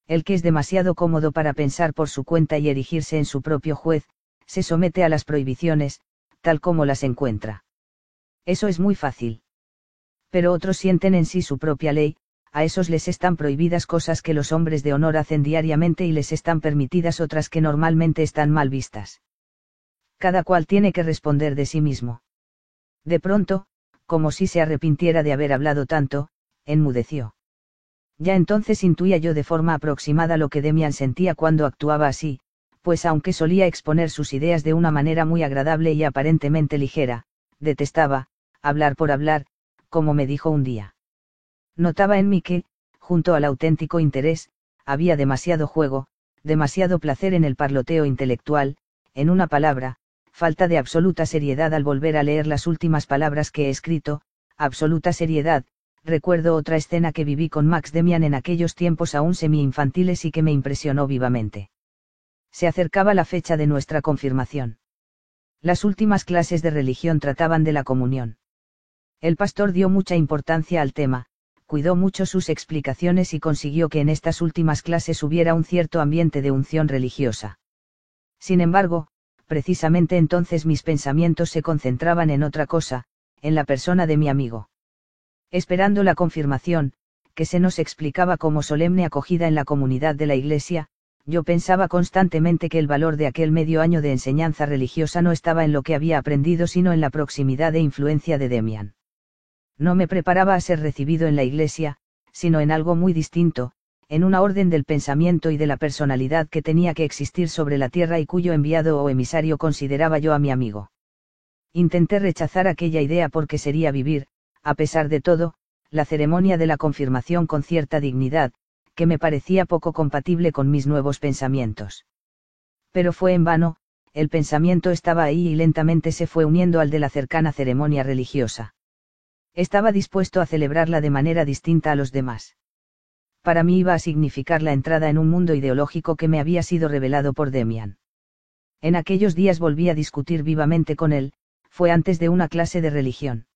El que es demasiado cómodo para pensar por su cuenta y erigirse en su propio juez, se somete a las prohibiciones, tal como las encuentra. Eso es muy fácil. Pero otros sienten en sí su propia ley, a esos les están prohibidas cosas que los hombres de honor hacen diariamente y les están permitidas otras que normalmente están mal vistas. Cada cual tiene que responder de sí mismo. De pronto, como si se arrepintiera de haber hablado tanto, enmudeció. Ya entonces intuía yo de forma aproximada lo que Demian sentía cuando actuaba así, pues aunque solía exponer sus ideas de una manera muy agradable y aparentemente ligera, detestaba hablar por hablar, como me dijo un día. Notaba en mí que, junto al auténtico interés, había demasiado juego, demasiado placer en el parloteo intelectual, en una palabra, falta de absoluta seriedad al volver a leer las últimas palabras que he escrito, absoluta seriedad. Recuerdo otra escena que viví con Max Demian en aquellos tiempos aún semi-infantiles y que me impresionó vivamente. Se acercaba la fecha de nuestra confirmación. Las últimas clases de religión trataban de la comunión. El pastor dio mucha importancia al tema, cuidó mucho sus explicaciones y consiguió que en estas últimas clases hubiera un cierto ambiente de unción religiosa. Sin embargo, precisamente entonces mis pensamientos se concentraban en otra cosa, en la persona de mi amigo. Esperando la confirmación, que se nos explicaba como solemne acogida en la comunidad de la Iglesia, yo pensaba constantemente que el valor de aquel medio año de enseñanza religiosa no estaba en lo que había aprendido sino en la proximidad e influencia de Demian. No me preparaba a ser recibido en la Iglesia, sino en algo muy distinto, en una orden del pensamiento y de la personalidad que tenía que existir sobre la tierra y cuyo enviado o emisario consideraba yo a mi amigo. Intenté rechazar aquella idea porque sería vivir, a pesar de todo, la ceremonia de la confirmación con cierta dignidad, que me parecía poco compatible con mis nuevos pensamientos. Pero fue en vano, el pensamiento estaba ahí y lentamente se fue uniendo al de la cercana ceremonia religiosa. Estaba dispuesto a celebrarla de manera distinta a los demás. Para mí iba a significar la entrada en un mundo ideológico que me había sido revelado por Demian. En aquellos días volví a discutir vivamente con él, fue antes de una clase de religión.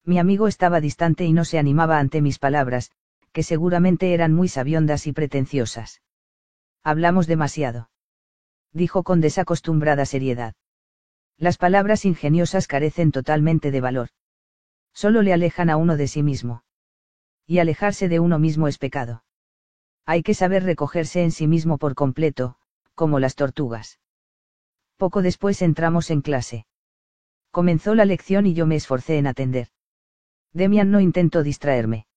Mi amigo estaba distante y no se animaba ante mis palabras, que seguramente eran muy sabiondas y pretenciosas. Hablamos demasiado. Dijo con desacostumbrada seriedad. Las palabras ingeniosas carecen totalmente de valor. Solo le alejan a uno de sí mismo. Y alejarse de uno mismo es pecado. Hay que saber recogerse en sí mismo por completo, como las tortugas. Poco después entramos en clase. Comenzó la lección y yo me esforcé en atender. Demian no intentó distraerme.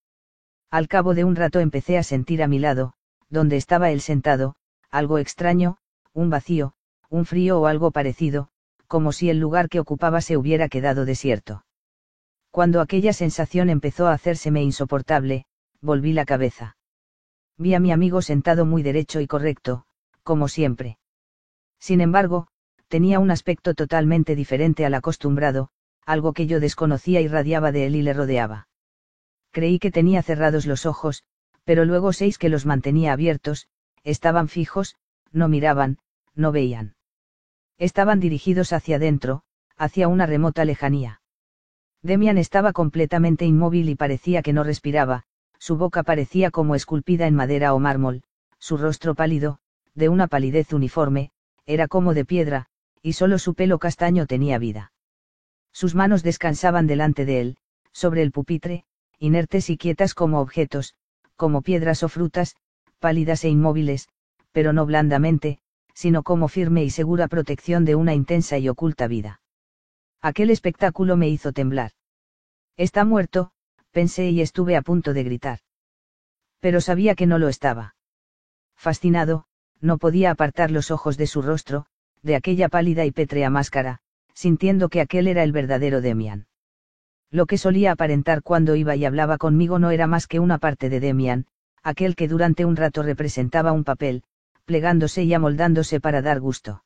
Al cabo de un rato empecé a sentir a mi lado, donde estaba él sentado, algo extraño, un vacío, un frío o algo parecido, como si el lugar que ocupaba se hubiera quedado desierto. Cuando aquella sensación empezó a hacérseme insoportable, volví la cabeza. Vi a mi amigo sentado muy derecho y correcto, como siempre. Sin embargo, tenía un aspecto totalmente diferente al acostumbrado, algo que yo desconocía irradiaba de él y le rodeaba. Creí que tenía cerrados los ojos, pero luego sé que los mantenía abiertos, estaban fijos, no miraban, no veían. Estaban dirigidos hacia adentro, hacia una remota lejanía. Demian estaba completamente inmóvil y parecía que no respiraba, su boca parecía como esculpida en madera o mármol, su rostro pálido, de una palidez uniforme, era como de piedra, y solo su pelo castaño tenía vida. Sus manos descansaban delante de él, sobre el pupitre, inertes y quietas como objetos, como piedras o frutas, pálidas e inmóviles, pero no blandamente, sino como firme y segura protección de una intensa y oculta vida. Aquel espectáculo me hizo temblar. Está muerto, pensé y estuve a punto de gritar. Pero sabía que no lo estaba. Fascinado, no podía apartar los ojos de su rostro, de aquella pálida y pétrea máscara, sintiendo que aquel era el verdadero Demian. Lo que solía aparentar cuando iba y hablaba conmigo no era más que una parte de Demian, aquel que durante un rato representaba un papel, plegándose y amoldándose para dar gusto.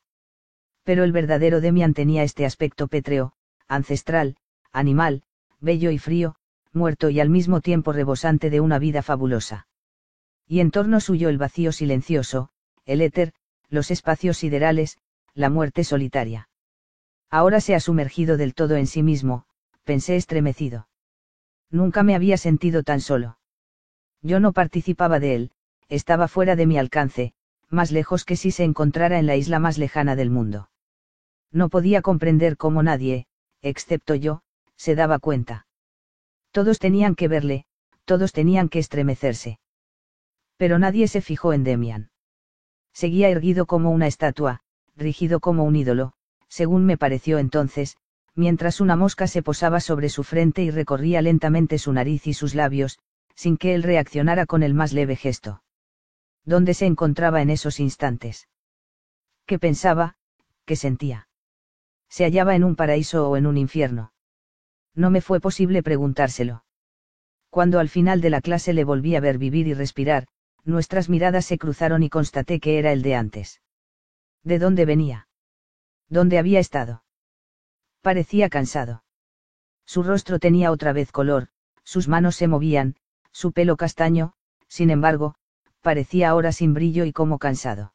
Pero el verdadero Demian tenía este aspecto pétreo, ancestral, animal, bello y frío, muerto y al mismo tiempo rebosante de una vida fabulosa. Y en torno suyo el vacío silencioso, el éter, los espacios siderales, la muerte solitaria. Ahora se ha sumergido del todo en sí mismo, pensé estremecido. Nunca me había sentido tan solo. Yo no participaba de él, estaba fuera de mi alcance, más lejos que si se encontrara en la isla más lejana del mundo. No podía comprender cómo nadie, excepto yo, se daba cuenta. Todos tenían que verle, todos tenían que estremecerse. Pero nadie se fijó en Demian. Seguía erguido como una estatua, rígido como un ídolo, según me pareció entonces, mientras una mosca se posaba sobre su frente y recorría lentamente su nariz y sus labios, sin que él reaccionara con el más leve gesto. ¿Dónde se encontraba en esos instantes? ¿Qué pensaba? ¿Qué sentía? ¿Se hallaba en un paraíso o en un infierno? No me fue posible preguntárselo. Cuando al final de la clase le volví a ver vivir y respirar, nuestras miradas se cruzaron y constaté que era el de antes. ¿De dónde venía? ¿Dónde había estado? Parecía cansado. Su rostro tenía otra vez color, sus manos se movían, su pelo castaño, sin embargo, parecía ahora sin brillo y como cansado.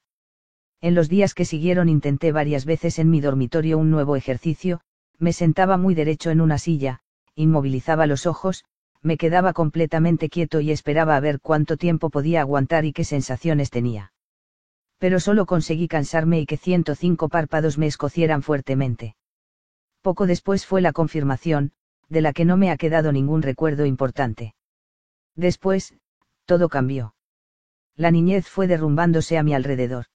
En los días que siguieron intenté varias veces en mi dormitorio un nuevo ejercicio, me sentaba muy derecho en una silla, inmovilizaba los ojos, me quedaba completamente quieto y esperaba a ver cuánto tiempo podía aguantar y qué sensaciones tenía. Pero solo conseguí cansarme y que 105 párpados me escocieran fuertemente. Poco después fue la confirmación, de la que no me ha quedado ningún recuerdo importante. Después, todo cambió. La niñez fue derrumbándose a mi alrededor.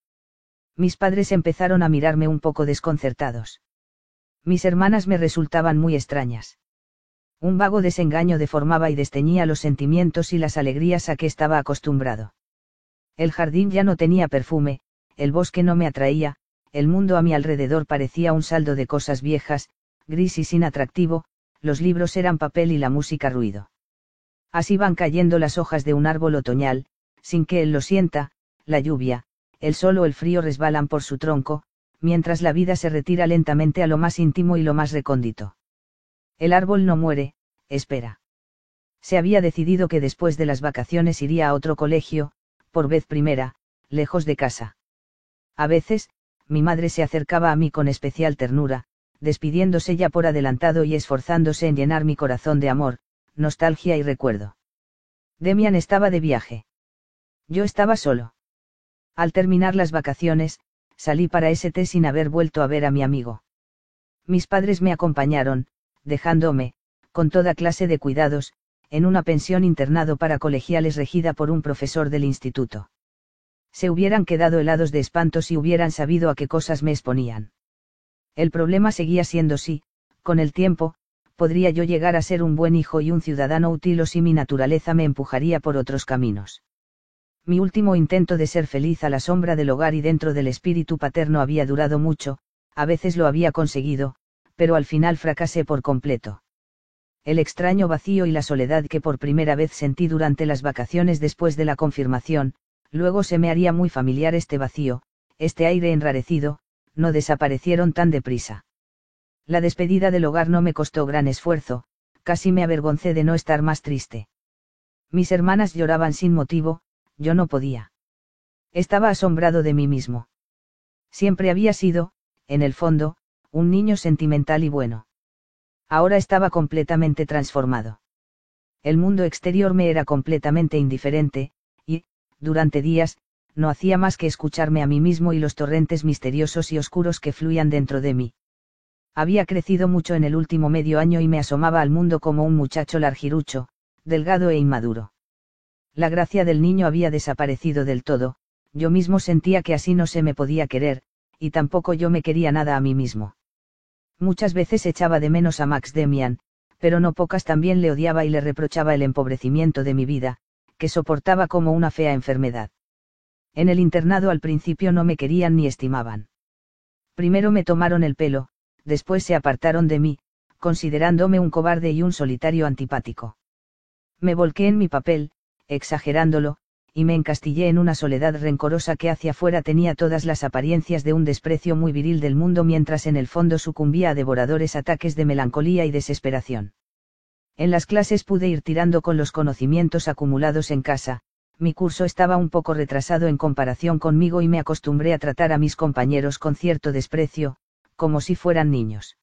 Mis padres empezaron a mirarme un poco desconcertados. Mis hermanas me resultaban muy extrañas. Un vago desengaño deformaba y desteñía los sentimientos y las alegrías a que estaba acostumbrado. El jardín ya no tenía perfume, el bosque no me atraía, el mundo a mi alrededor parecía un saldo de cosas viejas, gris y sin atractivo, los libros eran papel y la música ruido. Así van cayendo las hojas de un árbol otoñal, sin que él lo sienta, la lluvia, el sol o el frío resbalan por su tronco, mientras la vida se retira lentamente a lo más íntimo y lo más recóndito. El árbol no muere, espera. Se había decidido que después de las vacaciones iría a otro colegio, por vez primera, lejos de casa. A veces, mi madre se acercaba a mí con especial ternura, despidiéndose ya por adelantado y esforzándose en llenar mi corazón de amor, nostalgia y recuerdo. Demian estaba de viaje. Yo estaba solo. Al terminar las vacaciones, salí para St sin haber vuelto a ver a mi amigo. Mis padres me acompañaron, dejándome, con toda clase de cuidados, en una pensión internado para colegiales regida por un profesor del instituto. Se hubieran quedado helados de espanto si hubieran sabido a qué cosas me exponían. El problema seguía siendo si, con el tiempo, podría yo llegar a ser un buen hijo y un ciudadano útil o si mi naturaleza me empujaría por otros caminos. Mi último intento de ser feliz a la sombra del hogar y dentro del espíritu paterno había durado mucho, a veces lo había conseguido, pero al final fracasé por completo. El extraño vacío y la soledad que por primera vez sentí durante las vacaciones después de la confirmación, luego se me haría muy familiar este vacío, este aire enrarecido, no desaparecieron tan deprisa. La despedida del hogar no me costó gran esfuerzo, casi me avergoncé de no estar más triste. Mis hermanas lloraban sin motivo, yo no podía. Estaba asombrado de mí mismo. Siempre había sido, en el fondo, un niño sentimental y bueno. Ahora estaba completamente transformado. El mundo exterior me era completamente indiferente, y, durante días, no hacía más que escucharme a mí mismo y los torrentes misteriosos y oscuros que fluían dentro de mí. Había crecido mucho en el último medio año y me asomaba al mundo como un muchacho largirucho, delgado e inmaduro. La gracia del niño había desaparecido del todo, yo mismo sentía que así no se me podía querer, y tampoco yo me quería nada a mí mismo. Muchas veces echaba de menos a Max Demian, pero no pocas también le odiaba y le reprochaba el empobrecimiento de mi vida, que soportaba como una fea enfermedad. En el internado al principio no me querían ni estimaban. Primero me tomaron el pelo, después se apartaron de mí, considerándome un cobarde y un solitario antipático. Me volqué en mi papel, exagerándolo, y me encastillé en una soledad rencorosa que hacia afuera tenía todas las apariencias de un desprecio muy viril del mundo mientras en el fondo sucumbía a devoradores ataques de melancolía y desesperación. En las clases pude ir tirando con los conocimientos acumulados en casa, mi curso estaba un poco retrasado en comparación conmigo y me acostumbré a tratar a mis compañeros con cierto desprecio, como si fueran niños.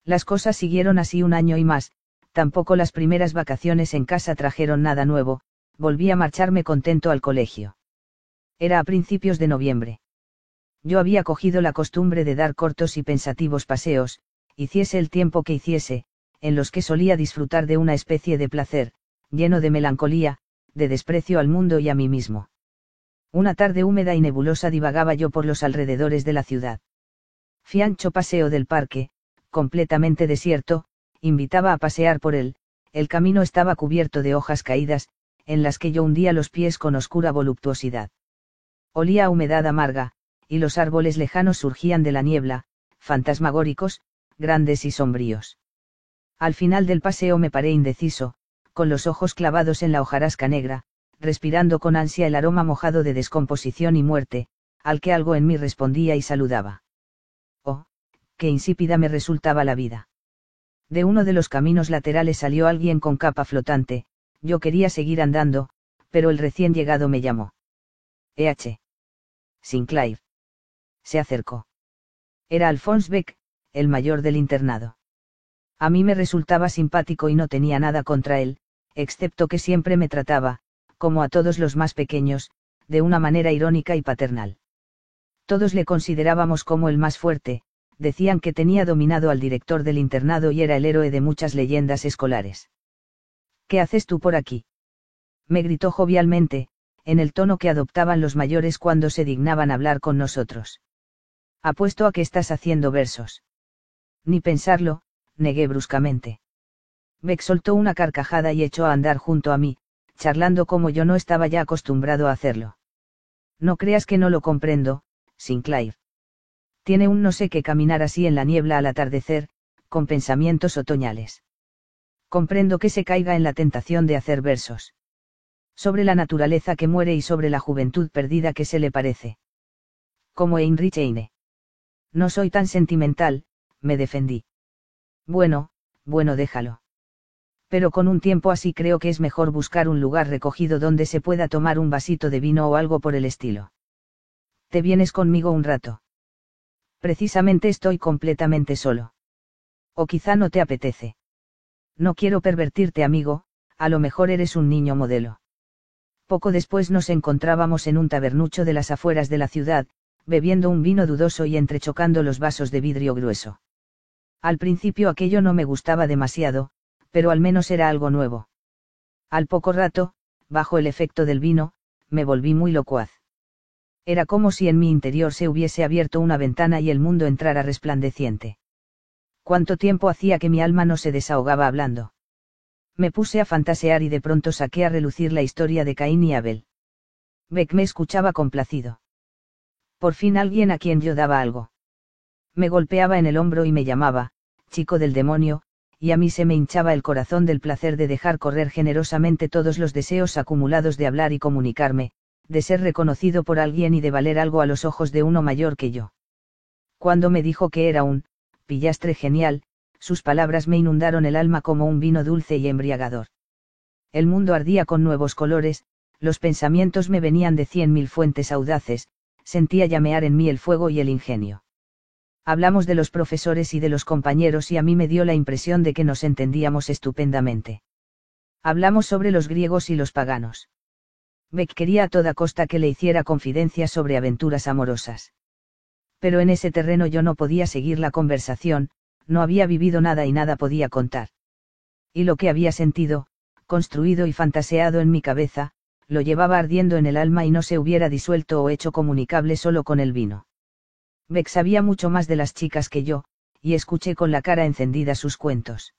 Las cosas siguieron así un año y más, tampoco las primeras vacaciones en casa trajeron nada nuevo, volví a marcharme contento al colegio. Era a principios de noviembre. Yo había cogido la costumbre de dar cortos y pensativos paseos, hiciese el tiempo que hiciese, en los que solía disfrutar de una especie de placer, lleno de melancolía, de desprecio al mundo y a mí mismo. Una tarde húmeda y nebulosa divagaba yo por los alrededores de la ciudad. Fiancho paseo del parque, completamente desierto, invitaba a pasear por él, el camino estaba cubierto de hojas caídas, en las que yo hundía los pies con oscura voluptuosidad. Olía a humedad amarga, y los árboles lejanos surgían de la niebla, fantasmagóricos, grandes y sombríos. Al final del paseo me paré indeciso, con los ojos clavados en la hojarasca negra, respirando con ansia el aroma mojado de descomposición y muerte, al que algo en mí respondía y saludaba. Oh, qué insípida me resultaba la vida. De uno de los caminos laterales salió alguien con capa flotante. Yo quería seguir andando, pero el recién llegado me llamó. Sinclair. Se acercó. Era Alphonse Beck, el mayor del internado. A mí me resultaba simpático y no tenía nada contra él, excepto que siempre me trataba, como a todos los más pequeños, de una manera irónica y paternal. Todos le considerábamos como el más fuerte, decían que tenía dominado al director del internado y era el héroe de muchas leyendas escolares. ¿Qué haces tú por aquí? Me gritó jovialmente, en el tono que adoptaban los mayores cuando se dignaban hablar con nosotros. Apuesto a que estás haciendo versos. Ni pensarlo, negué bruscamente. Beck soltó una carcajada y echó a andar junto a mí, charlando como yo no estaba ya acostumbrado a hacerlo. No creas que no lo comprendo, Sinclair. Tiene un no sé qué caminar así en la niebla al atardecer, con pensamientos otoñales. Comprendo que se caiga en la tentación de hacer versos. Sobre la naturaleza que muere y sobre la juventud perdida que se le parece. Como Heinrich Heine. No soy tan sentimental, me defendí. Bueno, déjalo. Pero con un tiempo así creo que es mejor buscar un lugar recogido donde se pueda tomar un vasito de vino o algo por el estilo. ¿Te vienes conmigo un rato? Precisamente estoy completamente solo. O quizá no te apetece. No quiero pervertirte, amigo, a lo mejor eres un niño modelo. Poco después nos encontrábamos en un tabernucho de las afueras de la ciudad, bebiendo un vino dudoso y entrechocando los vasos de vidrio grueso. Al principio aquello no me gustaba demasiado, pero al menos era algo nuevo. Al poco rato, bajo el efecto del vino, me volví muy locuaz. Era como si en mi interior se hubiese abierto una ventana y el mundo entrara resplandeciente. ¿Cuánto tiempo hacía que mi alma no se desahogaba hablando? Me puse a fantasear y de pronto saqué a relucir la historia de Caín y Abel. Beck me escuchaba complacido. Por fin alguien a quien yo daba algo. Me golpeaba en el hombro y me llamaba, chico del demonio, y a mí se me hinchaba el corazón del placer de dejar correr generosamente todos los deseos acumulados de hablar y comunicarme, de ser reconocido por alguien y de valer algo a los ojos de uno mayor que yo. Cuando me dijo que era un pillastre genial, sus palabras me inundaron el alma como un vino dulce y embriagador. El mundo ardía con nuevos colores, los pensamientos me venían de 100.000 fuentes audaces, sentía llamear en mí el fuego y el ingenio. Hablamos de los profesores y de los compañeros y a mí me dio la impresión de que nos entendíamos estupendamente. Hablamos sobre los griegos y los paganos. Beck quería a toda costa que le hiciera confidencias sobre aventuras amorosas. Pero en ese terreno yo no podía seguir la conversación, no había vivido nada y nada podía contar. Y lo que había sentido, construido y fantaseado en mi cabeza, lo llevaba ardiendo en el alma y no se hubiera disuelto o hecho comunicable solo con el vino. Beck sabía mucho más de las chicas que yo, y escuché con la cara encendida sus cuentos.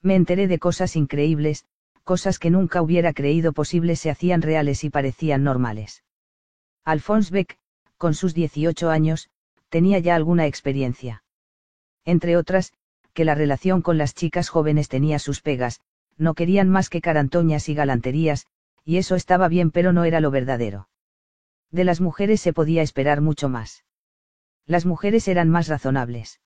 Me enteré de cosas increíbles, cosas que nunca hubiera creído posibles se hacían reales y parecían normales. Alphonse Beck, con sus 18 años, tenía ya alguna experiencia. Entre otras, que la relación con las chicas jóvenes tenía sus pegas, no querían más que carantoñas y galanterías, y eso estaba bien pero no era lo verdadero. De las mujeres se podía esperar mucho más. Las mujeres eran más razonables.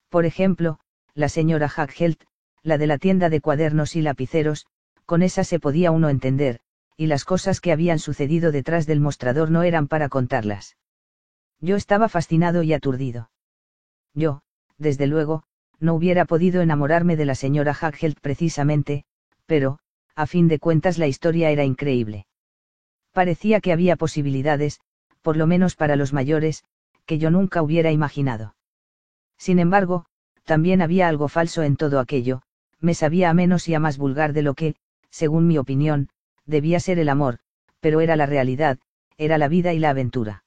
Por ejemplo, la señora Hagelt, la de la tienda de cuadernos y lapiceros, con esa se podía uno entender, y las cosas que habían sucedido detrás del mostrador no eran para contarlas. Yo estaba fascinado y aturdido. Yo, desde luego, no hubiera podido enamorarme de la señora Hagelt precisamente, pero, a fin de cuentas la historia era increíble. Parecía que había posibilidades, por lo menos para los mayores, que yo nunca hubiera imaginado. Sin embargo, también había algo falso en todo aquello, me sabía a menos y a más vulgar de lo que, según mi opinión, debía ser el amor, pero era la realidad, era la vida y la aventura.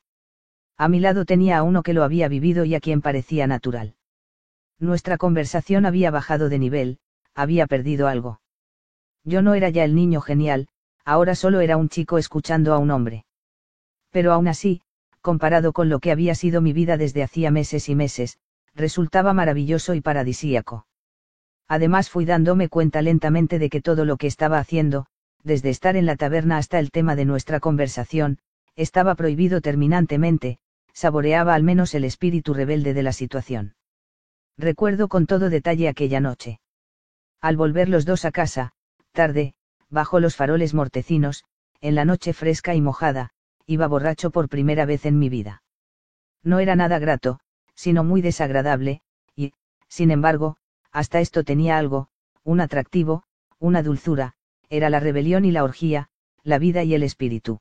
A mi lado tenía a uno que lo había vivido y a quien parecía natural. Nuestra conversación había bajado de nivel, había perdido algo. Yo no era ya el niño genial, ahora solo era un chico escuchando a un hombre. Pero aún así, comparado con lo que había sido mi vida desde hacía meses y meses, resultaba maravilloso y paradisíaco. Además fui dándome cuenta lentamente de que todo lo que estaba haciendo, desde estar en la taberna hasta el tema de nuestra conversación, estaba prohibido terminantemente, saboreaba al menos el espíritu rebelde de la situación. Recuerdo con todo detalle aquella noche. Al volver los dos a casa, tarde, bajo los faroles mortecinos, en la noche fresca y mojada, iba borracho por primera vez en mi vida. No era nada grato, sino muy desagradable, y, sin embargo, hasta esto tenía algo, un atractivo, una dulzura, era la rebelión y la orgía, la vida y el espíritu.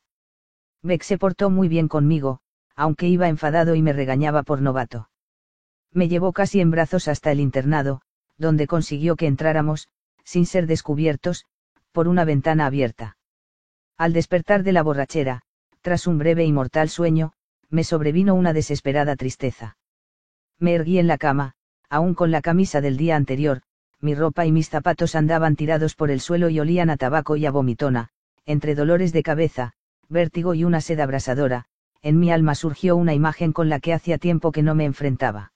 Beck se portó muy bien conmigo, aunque iba enfadado y me regañaba por novato. Me llevó casi en brazos hasta el internado, donde consiguió que entráramos, sin ser descubiertos, por una ventana abierta. Al despertar de la borrachera, tras un breve y mortal sueño, me sobrevino una desesperada tristeza. Me erguí en la cama, aún con la camisa del día anterior, mi ropa y mis zapatos andaban tirados por el suelo y olían a tabaco y a vomitona, entre dolores de cabeza, vértigo y una sed abrasadora, en mi alma surgió una imagen con la que hacía tiempo que no me enfrentaba.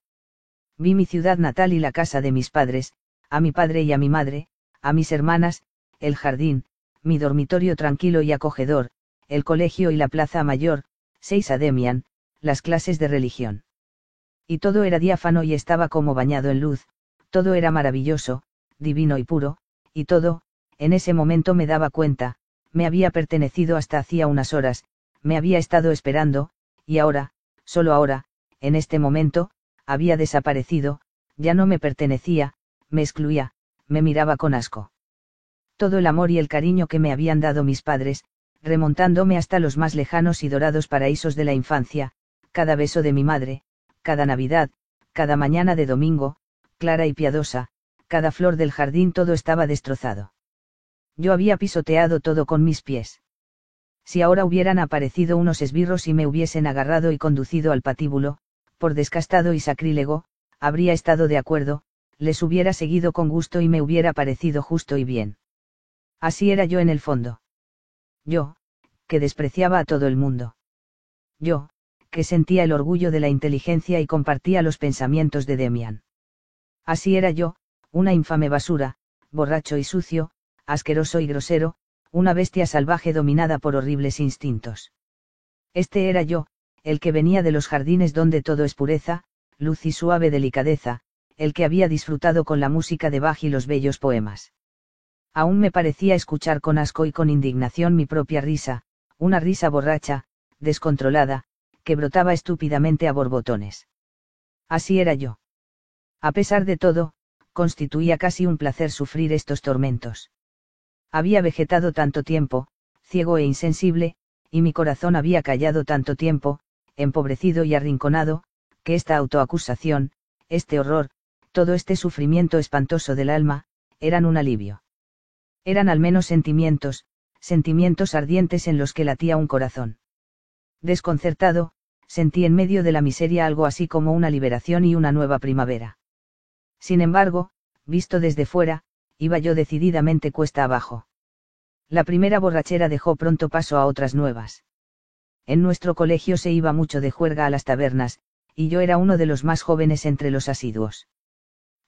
Vi mi ciudad natal y la casa de mis padres, a mi padre y a mi madre, a mis hermanas, el jardín, mi dormitorio tranquilo y acogedor, el colegio y la plaza mayor, Seis a Demian, las clases de religión. Y todo era diáfano y estaba como bañado en luz, todo era maravilloso, divino y puro, y todo, en ese momento me daba cuenta, me había pertenecido hasta hacía unas horas, me había estado esperando, y ahora, solo ahora, en este momento, había desaparecido, ya no me pertenecía, me excluía, me miraba con asco. Todo el amor y el cariño que me habían dado mis padres, remontándome hasta los más lejanos y dorados paraísos de la infancia, cada beso de mi madre, cada Navidad, cada mañana de domingo, clara y piadosa, cada flor del jardín, todo estaba destrozado. Yo había pisoteado todo con mis pies. Si ahora hubieran aparecido unos esbirros y me hubiesen agarrado y conducido al patíbulo, por descastado y sacrílego, habría estado de acuerdo, les hubiera seguido con gusto y me hubiera parecido justo y bien. Así era yo en el fondo. Yo, que despreciaba a todo el mundo. Yo, que sentía el orgullo de la inteligencia y compartía los pensamientos de Demian. Así era yo, una infame basura, borracho y sucio, asqueroso y grosero, una bestia salvaje dominada por horribles instintos. Este era yo, el que venía de los jardines donde todo es pureza, luz y suave delicadeza, el que había disfrutado con la música de Bach y los bellos poemas. Aún me parecía escuchar con asco y con indignación mi propia risa, una risa borracha, descontrolada, que brotaba estúpidamente a borbotones. Así era yo. A pesar de todo, constituía casi un placer sufrir estos tormentos. Había vegetado tanto tiempo, ciego e insensible, y mi corazón había callado tanto tiempo, empobrecido y arrinconado, que esta autoacusación, este horror, todo este sufrimiento espantoso del alma, eran un alivio. Eran al menos sentimientos, sentimientos ardientes en los que latía un corazón. Desconcertado, sentí en medio de la miseria algo así como una liberación y una nueva primavera. Sin embargo, visto desde fuera, iba yo decididamente cuesta abajo. La primera borrachera dejó pronto paso a otras nuevas. En nuestro colegio se iba mucho de juerga a las tabernas, y yo era uno de los más jóvenes entre los asiduos.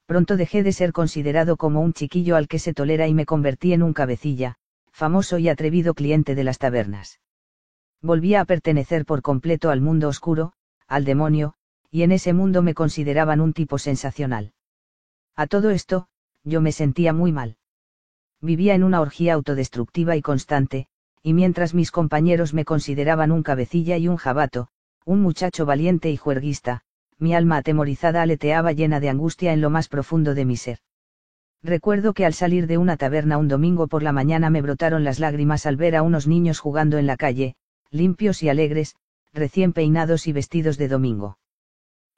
Pronto dejé de ser considerado como un chiquillo al que se tolera y me convertí en un cabecilla, famoso y atrevido cliente de las tabernas. Volvía a pertenecer por completo al mundo oscuro, al demonio, y en ese mundo me consideraban un tipo sensacional. A todo esto, yo me sentía muy mal. Vivía en una orgía autodestructiva y constante, y mientras mis compañeros me consideraban un cabecilla y un jabato, un muchacho valiente y juerguista, mi alma atemorizada aleteaba llena de angustia en lo más profundo de mi ser. Recuerdo que al salir de una taberna un domingo por la mañana me brotaron las lágrimas al ver a unos niños jugando en la calle, limpios y alegres, recién peinados y vestidos de domingo.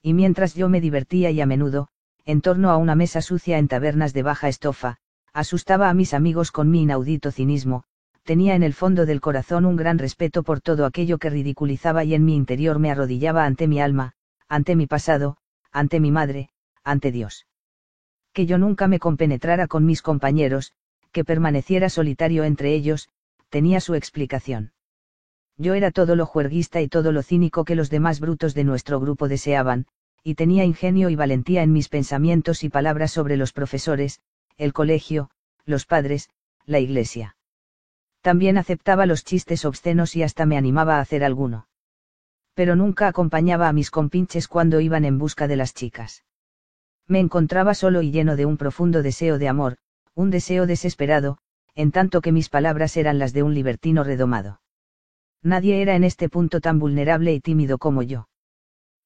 Y mientras yo me divertía y a menudo, en torno a una mesa sucia en tabernas de baja estofa, asustaba a mis amigos con mi inaudito cinismo, tenía en el fondo del corazón un gran respeto por todo aquello que ridiculizaba y en mi interior me arrodillaba ante mi alma, ante mi pasado, ante mi madre, ante Dios. Que yo nunca me compenetrara con mis compañeros, que permaneciera solitario entre ellos, tenía su explicación. Yo era todo lo juerguista y todo lo cínico que los demás brutos de nuestro grupo deseaban, y tenía ingenio y valentía en mis pensamientos y palabras sobre los profesores, el colegio, los padres, la iglesia. También aceptaba los chistes obscenos y hasta me animaba a hacer alguno. Pero nunca acompañaba a mis compinches cuando iban en busca de las chicas. Me encontraba solo y lleno de un profundo deseo de amor, un deseo desesperado, en tanto que mis palabras eran las de un libertino redomado. Nadie era en este punto tan vulnerable y tímido como yo.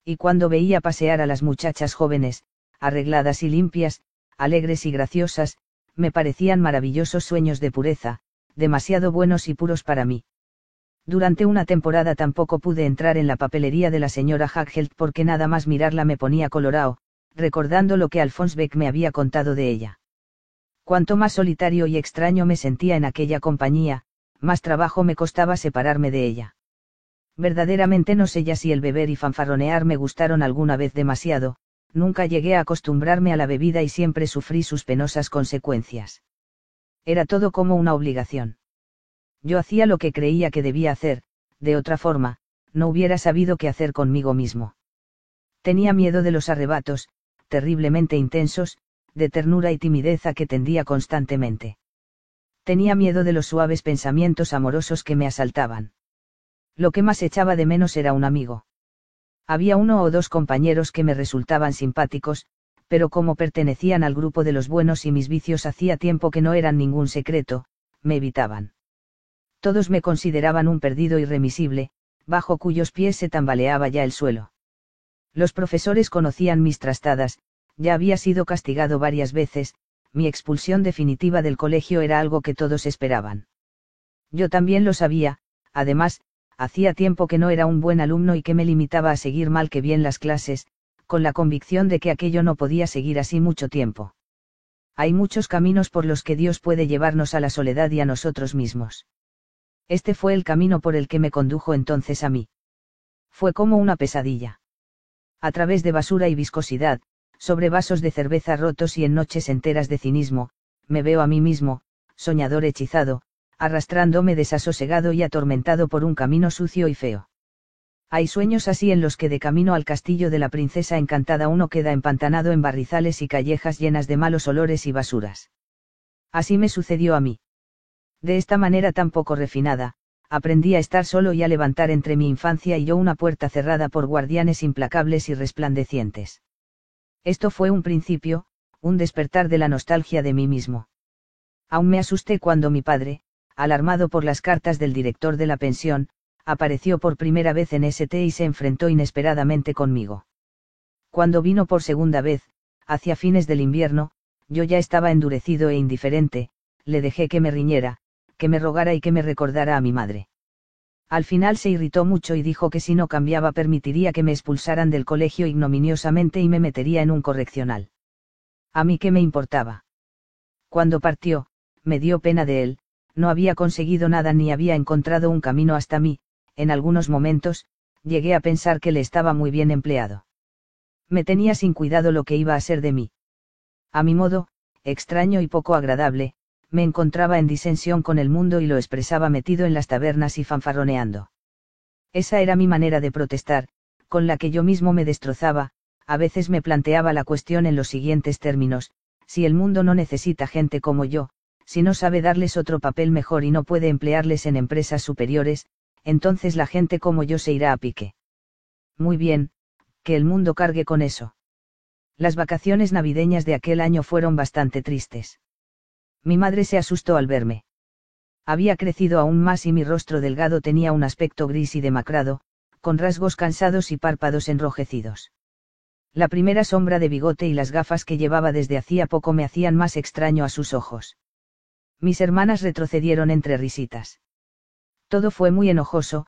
Y cuando veía pasear a las muchachas jóvenes, arregladas y limpias, alegres y graciosas, me parecían maravillosos sueños de pureza, demasiado buenos y puros para mí. Durante una temporada tampoco pude entrar en la papelería de la señora Hagelt porque nada más mirarla me ponía colorao, recordando lo que Alphonse Beck me había contado de ella. Cuanto más solitario y extraño me sentía en aquella compañía, más trabajo me costaba separarme de ella. Verdaderamente no sé ya si el beber y fanfarronear me gustaron alguna vez demasiado, nunca llegué a acostumbrarme a la bebida y siempre sufrí sus penosas consecuencias. Era todo como una obligación. Yo hacía lo que creía que debía hacer, de otra forma, no hubiera sabido qué hacer conmigo mismo. Tenía miedo de los arrebatos, terriblemente intensos, de ternura y timidez a que tendía constantemente. Tenía miedo de los suaves pensamientos amorosos que me asaltaban. Lo que más echaba de menos era un amigo. Había uno o dos compañeros que me resultaban simpáticos, pero como pertenecían al grupo de los buenos y mis vicios hacía tiempo que no eran ningún secreto, me evitaban. Todos me consideraban un perdido irremisible, bajo cuyos pies se tambaleaba ya el suelo. Los profesores conocían mis trastadas, ya había sido castigado varias veces, mi expulsión definitiva del colegio era algo que todos esperaban. Yo también lo sabía, además, hacía tiempo que no era un buen alumno y que me limitaba a seguir mal que bien las clases, con la convicción de que aquello no podía seguir así mucho tiempo. Hay muchos caminos por los que Dios puede llevarnos a la soledad y a nosotros mismos. Este fue el camino por el que me condujo entonces a mí. Fue como una pesadilla. A través de basura y viscosidad, sobre vasos de cerveza rotos y en noches enteras de cinismo, me veo a mí mismo, soñador hechizado, arrastrándome desasosegado y atormentado por un camino sucio y feo. Hay sueños así en los que de camino al castillo de la princesa encantada uno queda empantanado en barrizales y callejas llenas de malos olores y basuras. Así me sucedió a mí. De esta manera tan poco refinada, aprendí a estar solo y a levantar entre mi infancia y yo una puerta cerrada por guardianes implacables y resplandecientes. Esto fue un principio, un despertar de la nostalgia de mí mismo. Aún me asusté cuando mi padre, alarmado por las cartas del director de la pensión, apareció por primera vez en St. y se enfrentó inesperadamente conmigo. Cuando vino por segunda vez, hacia fines del invierno, yo ya estaba endurecido e indiferente, le dejé que me riñera, que me rogara y que me recordara a mi madre. Al final se irritó mucho y dijo que si no cambiaba permitiría que me expulsaran del colegio ignominiosamente y me metería en un correccional. ¿A mí qué me importaba? Cuando partió, me dio pena de él, no había conseguido nada ni había encontrado un camino hasta mí, en algunos momentos, llegué a pensar que le estaba muy bien empleado. Me tenía sin cuidado lo que iba a ser de mí. A mi modo, extraño y poco agradable, me encontraba en disensión con el mundo y lo expresaba metido en las tabernas y fanfarroneando. Esa era mi manera de protestar, con la que yo mismo me destrozaba, a veces me planteaba la cuestión en los siguientes términos: si el mundo no necesita gente como yo, si no sabe darles otro papel mejor y no puede emplearles en empresas superiores, entonces la gente como yo se irá a pique. Muy bien, que el mundo cargue con eso. Las vacaciones navideñas de aquel año fueron bastante tristes. Mi madre se asustó al verme. Había crecido aún más y mi rostro delgado tenía un aspecto gris y demacrado, con rasgos cansados y párpados enrojecidos. La primera sombra de bigote y las gafas que llevaba desde hacía poco me hacían más extraño a sus ojos. Mis hermanas retrocedieron entre risitas. Todo fue muy enojosa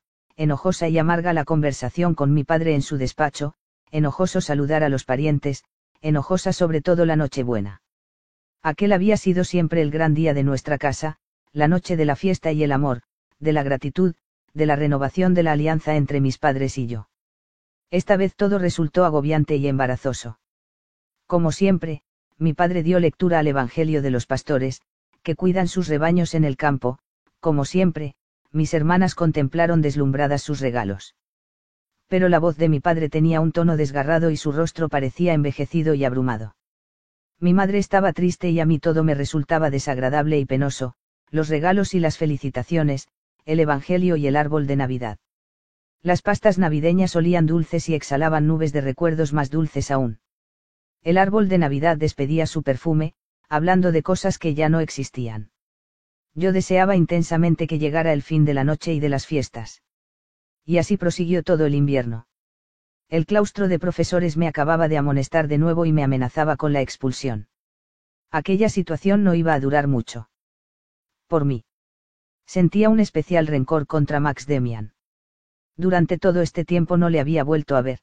y amarga la conversación con mi padre en su despacho, enojoso saludar a los parientes, enojosa sobre todo la Nochebuena. Aquel había sido siempre el gran día de nuestra casa, la noche de la fiesta y el amor, de la gratitud, de la renovación de la alianza entre mis padres y yo. Esta vez todo resultó agobiante y embarazoso. Como siempre, mi padre dio lectura al Evangelio de los pastores, que cuidan sus rebaños en el campo, Como siempre, mis hermanas contemplaron deslumbradas sus regalos. Pero la voz de mi padre tenía un tono desgarrado y su rostro parecía envejecido y abrumado. Mi madre estaba triste y a mí todo me resultaba desagradable y penoso, los regalos y las felicitaciones, el Evangelio y el árbol de Navidad. Las pastas navideñas olían dulces y exhalaban nubes de recuerdos más dulces aún. El árbol de Navidad despedía su perfume, hablando de cosas que ya no existían. Yo deseaba intensamente que llegara el fin de la noche y de las fiestas. Y así prosiguió todo el invierno. El claustro de profesores me acababa de amonestar de nuevo y me amenazaba con la expulsión. Aquella situación no iba a durar mucho. Por mí. Sentía un especial rencor contra Max Demian. Durante todo este tiempo no le había vuelto a ver.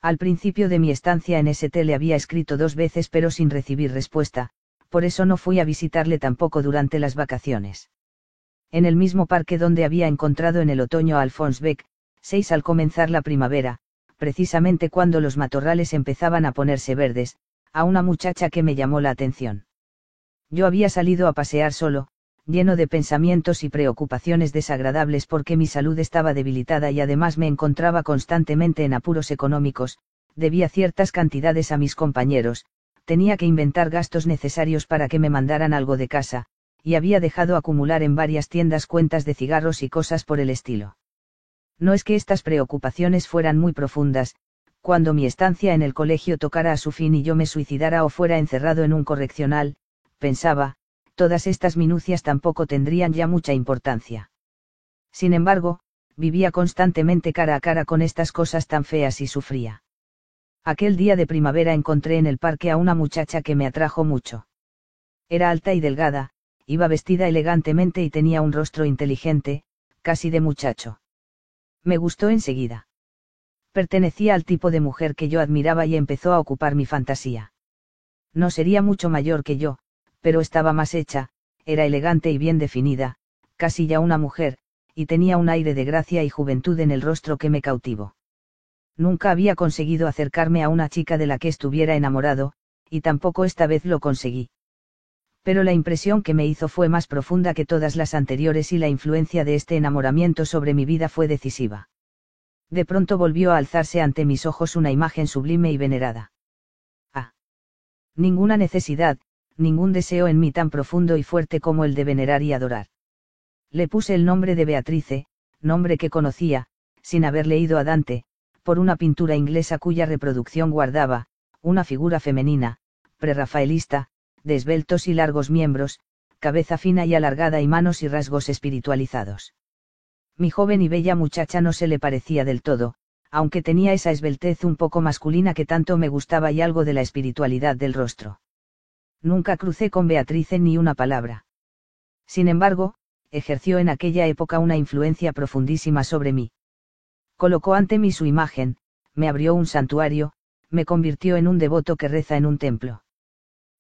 Al principio de mi estancia en St. le había escrito 2 veces pero sin recibir respuesta, por eso no fui a visitarle tampoco durante las vacaciones. En el mismo parque donde había encontrado en el otoño a Alphonse Beck, 6 al comenzar la primavera, precisamente cuando los matorrales empezaban a ponerse verdes, a una muchacha que me llamó la atención. Yo había salido a pasear solo, lleno de pensamientos y preocupaciones desagradables porque mi salud estaba debilitada y además me encontraba constantemente en apuros económicos, debía ciertas cantidades a mis compañeros, tenía que inventar gastos necesarios para que me mandaran algo de casa, y había dejado acumular en varias tiendas cuentas de cigarros y cosas por el estilo. No es que estas preocupaciones fueran muy profundas, cuando mi estancia en el colegio tocara a su fin y yo me suicidara o fuera encerrado en un correccional, pensaba, todas estas minucias tampoco tendrían ya mucha importancia. Sin embargo, vivía constantemente cara a cara con estas cosas tan feas y sufría. Aquel día de primavera encontré en el parque a una muchacha que me atrajo mucho. Era alta y delgada, iba vestida elegantemente y tenía un rostro inteligente, casi de muchacho. Me gustó enseguida. Pertenecía al tipo de mujer que yo admiraba y empezó a ocupar mi fantasía. No sería mucho mayor que yo, pero estaba más hecha, era elegante y bien definida, casi ya una mujer, y tenía un aire de gracia y juventud en el rostro que me cautivó. Nunca había conseguido acercarme a una chica de la que estuviera enamorado, y tampoco esta vez lo conseguí. Pero la impresión que me hizo fue más profunda que todas las anteriores y la influencia de este enamoramiento sobre mi vida fue decisiva. De pronto volvió a alzarse ante mis ojos una imagen sublime y venerada. Ah. Ninguna necesidad, ningún deseo en mí tan profundo y fuerte como el de venerar y adorar. Le puse el nombre de Beatrice, nombre que conocía, sin haber leído a Dante, por una pintura inglesa cuya reproducción guardaba, una figura femenina, prerrafaelista, de esbeltos y largos miembros, cabeza fina y alargada y manos y rasgos espiritualizados. Mi joven y bella muchacha no se le parecía del todo, aunque tenía esa esbeltez un poco masculina que tanto me gustaba y algo de la espiritualidad del rostro. Nunca crucé con Beatrice ni una palabra. Sin embargo, ejerció en aquella época una influencia profundísima sobre mí. Colocó ante mí su imagen, me abrió un santuario, me convirtió en un devoto que reza en un templo.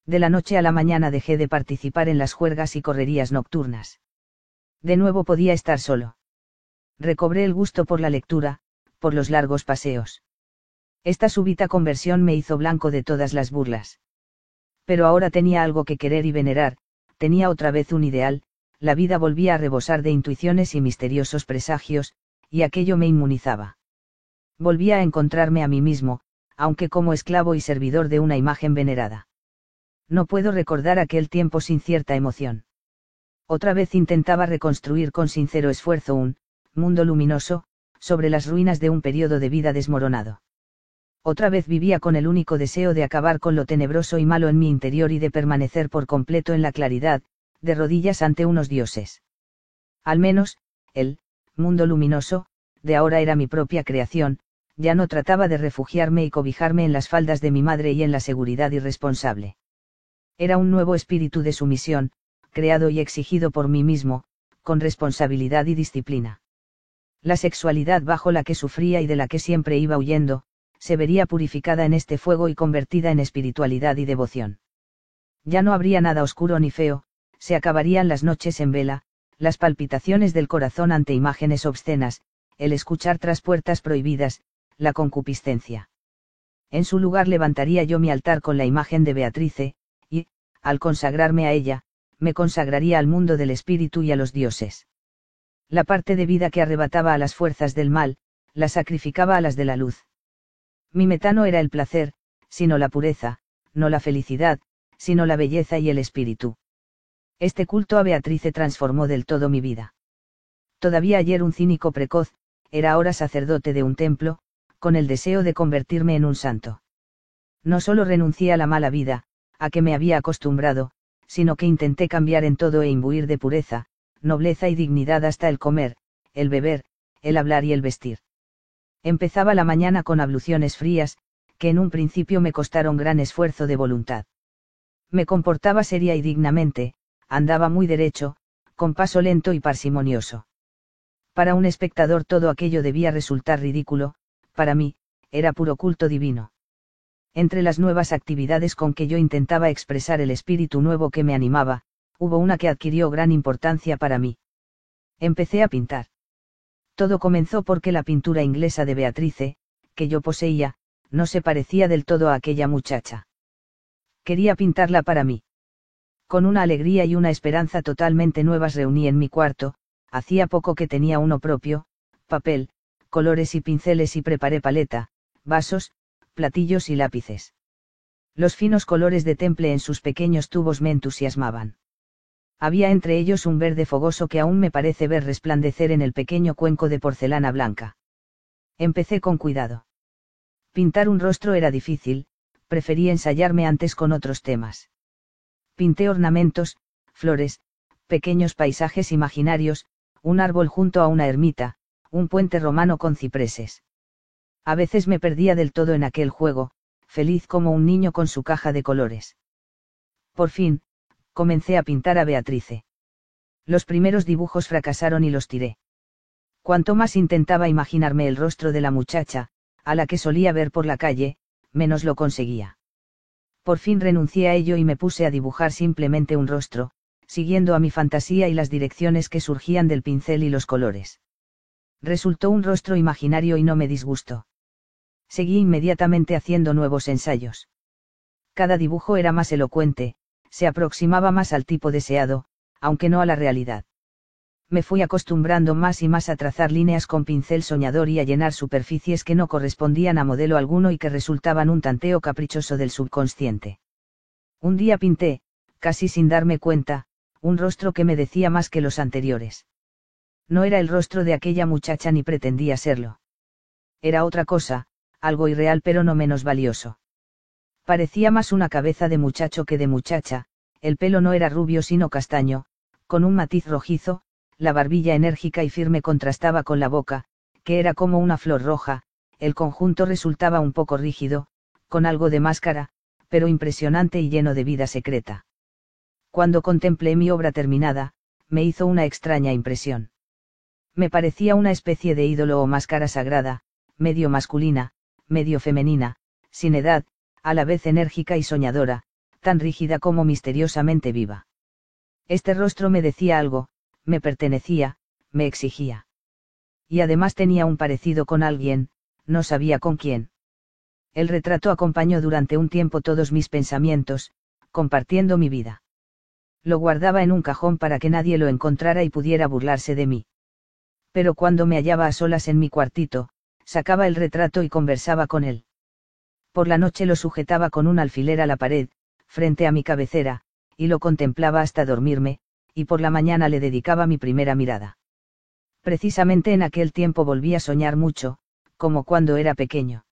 De la noche a la mañana dejé de participar en las juergas y correrías nocturnas. De nuevo podía estar solo. Recobré el gusto por la lectura, por los largos paseos. Esta súbita conversión me hizo blanco de todas las burlas. Pero ahora tenía algo que querer y venerar, tenía otra vez un ideal, la vida volvía a rebosar de intuiciones y misteriosos presagios, y aquello me inmunizaba. Volvía a encontrarme a mí mismo, aunque como esclavo y servidor de una imagen venerada. No puedo recordar aquel tiempo sin cierta emoción. Otra vez intentaba reconstruir con sincero esfuerzo un mundo luminoso, sobre las ruinas de un periodo de vida desmoronado. Otra vez vivía con el único deseo de acabar con lo tenebroso y malo en mi interior y de permanecer por completo en la claridad, de rodillas ante unos dioses. Al menos, el mundo luminoso, de ahora era mi propia creación, ya no trataba de refugiarme y cobijarme en las faldas de mi madre y en la seguridad irresponsable. Era un nuevo espíritu de sumisión, creado y exigido por mí mismo, con responsabilidad y disciplina. La sexualidad bajo la que sufría y de la que siempre iba huyendo, se vería purificada en este fuego y convertida en espiritualidad y devoción. Ya no habría nada oscuro ni feo, se acabarían las noches en vela, las palpitaciones del corazón ante imágenes obscenas, el escuchar tras puertas prohibidas, la concupiscencia. En su lugar levantaría yo mi altar con la imagen de Beatrice, y, al consagrarme a ella, me consagraría al mundo del espíritu y a los dioses. La parte de vida que arrebataba a las fuerzas del mal, la sacrificaba a las de la luz. Mi meta no era el placer, sino la pureza, no la felicidad, sino la belleza y el espíritu. Este culto a Beatrice transformó del todo mi vida. Todavía ayer un cínico precoz, era ahora sacerdote de un templo, con el deseo de convertirme en un santo. No solo renuncié a la mala vida, a que me había acostumbrado, sino que intenté cambiar en todo e imbuir de pureza, nobleza y dignidad hasta el comer, el beber, el hablar y el vestir. Empezaba la mañana con abluciones frías, que en un principio me costaron gran esfuerzo de voluntad. Me comportaba seria y dignamente, andaba muy derecho, con paso lento y parsimonioso. Para un espectador todo aquello debía resultar ridículo, para mí, era puro culto divino. Entre las nuevas actividades con que yo intentaba expresar el espíritu nuevo que me animaba, hubo una que adquirió gran importancia para mí. Empecé a pintar. Todo comenzó porque la pintura inglesa de Beatrice, que yo poseía, no se parecía del todo a aquella muchacha. Quería pintarla para mí. Con una alegría y una esperanza totalmente nuevas reuní en mi cuarto, hacía poco que tenía uno propio, papel, colores y pinceles y preparé paleta, vasos, platillos y lápices. Los finos colores de temple en sus pequeños tubos me entusiasmaban. Había entre ellos un verde fogoso que aún me parece ver resplandecer en el pequeño cuenco de porcelana blanca. Empecé con cuidado. Pintar un rostro era difícil, preferí ensayarme antes con otros temas. Pinté ornamentos, flores, pequeños paisajes imaginarios, un árbol junto a una ermita, un puente romano con cipreses. A veces me perdía del todo en aquel juego, feliz como un niño con su caja de colores. Por fin, comencé a pintar a Beatrice. Los primeros dibujos fracasaron y los tiré. Cuanto más intentaba imaginarme el rostro de la muchacha, a la que solía ver por la calle, menos lo conseguía. Por fin renuncié a ello y me puse a dibujar simplemente un rostro, siguiendo a mi fantasía y las direcciones que surgían del pincel y los colores. Resultó un rostro imaginario y no me disgustó. Seguí inmediatamente haciendo nuevos ensayos. Cada dibujo era más elocuente, se aproximaba más al tipo deseado, aunque no a la realidad. Me fui acostumbrando más y más a trazar líneas con pincel soñador y a llenar superficies que no correspondían a modelo alguno y que resultaban un tanteo caprichoso del subconsciente. Un día pinté, casi sin darme cuenta, un rostro que me decía más que los anteriores. No era el rostro de aquella muchacha ni pretendía serlo. Era otra cosa, algo irreal pero no menos valioso. Parecía más una cabeza de muchacho que de muchacha, el pelo no era rubio sino castaño, con un matiz rojizo, la barbilla enérgica y firme contrastaba con la boca, que era como una flor roja, el conjunto resultaba un poco rígido, con algo de máscara, pero impresionante y lleno de vida secreta. Cuando contemplé mi obra terminada, me hizo una extraña impresión. Me parecía una especie de ídolo o máscara sagrada, medio masculina, medio femenina, sin edad, a la vez enérgica y soñadora, tan rígida como misteriosamente viva. Este rostro me decía algo, me pertenecía, me exigía. Y además tenía un parecido con alguien, no sabía con quién. El retrato acompañó durante un tiempo todos mis pensamientos, compartiendo mi vida. Lo guardaba en un cajón para que nadie lo encontrara y pudiera burlarse de mí. Pero cuando me hallaba a solas en mi cuartito, sacaba el retrato y conversaba con él. Por la noche lo sujetaba con un alfiler a la pared, frente a mi cabecera, y lo contemplaba hasta dormirme, y por la mañana le dedicaba mi primera mirada. Precisamente en aquel tiempo volví a soñar mucho, como cuando era pequeño.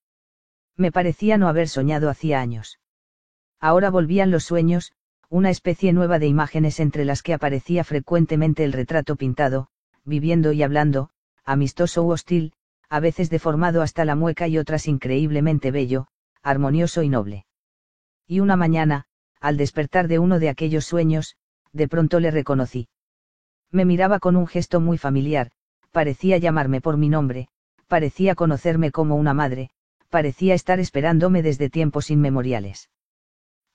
Me parecía no haber soñado hacía años. Ahora volvían los sueños, una especie nueva de imágenes entre las que aparecía frecuentemente el retrato pintado, viviendo y hablando, amistoso u hostil, a veces deformado hasta la mueca y otras increíblemente bello, armonioso y noble. Y una mañana, al despertar de uno de aquellos sueños, de pronto le reconocí. Me miraba con un gesto muy familiar, parecía llamarme por mi nombre, parecía conocerme como una madre, parecía estar esperándome desde tiempos inmemoriales.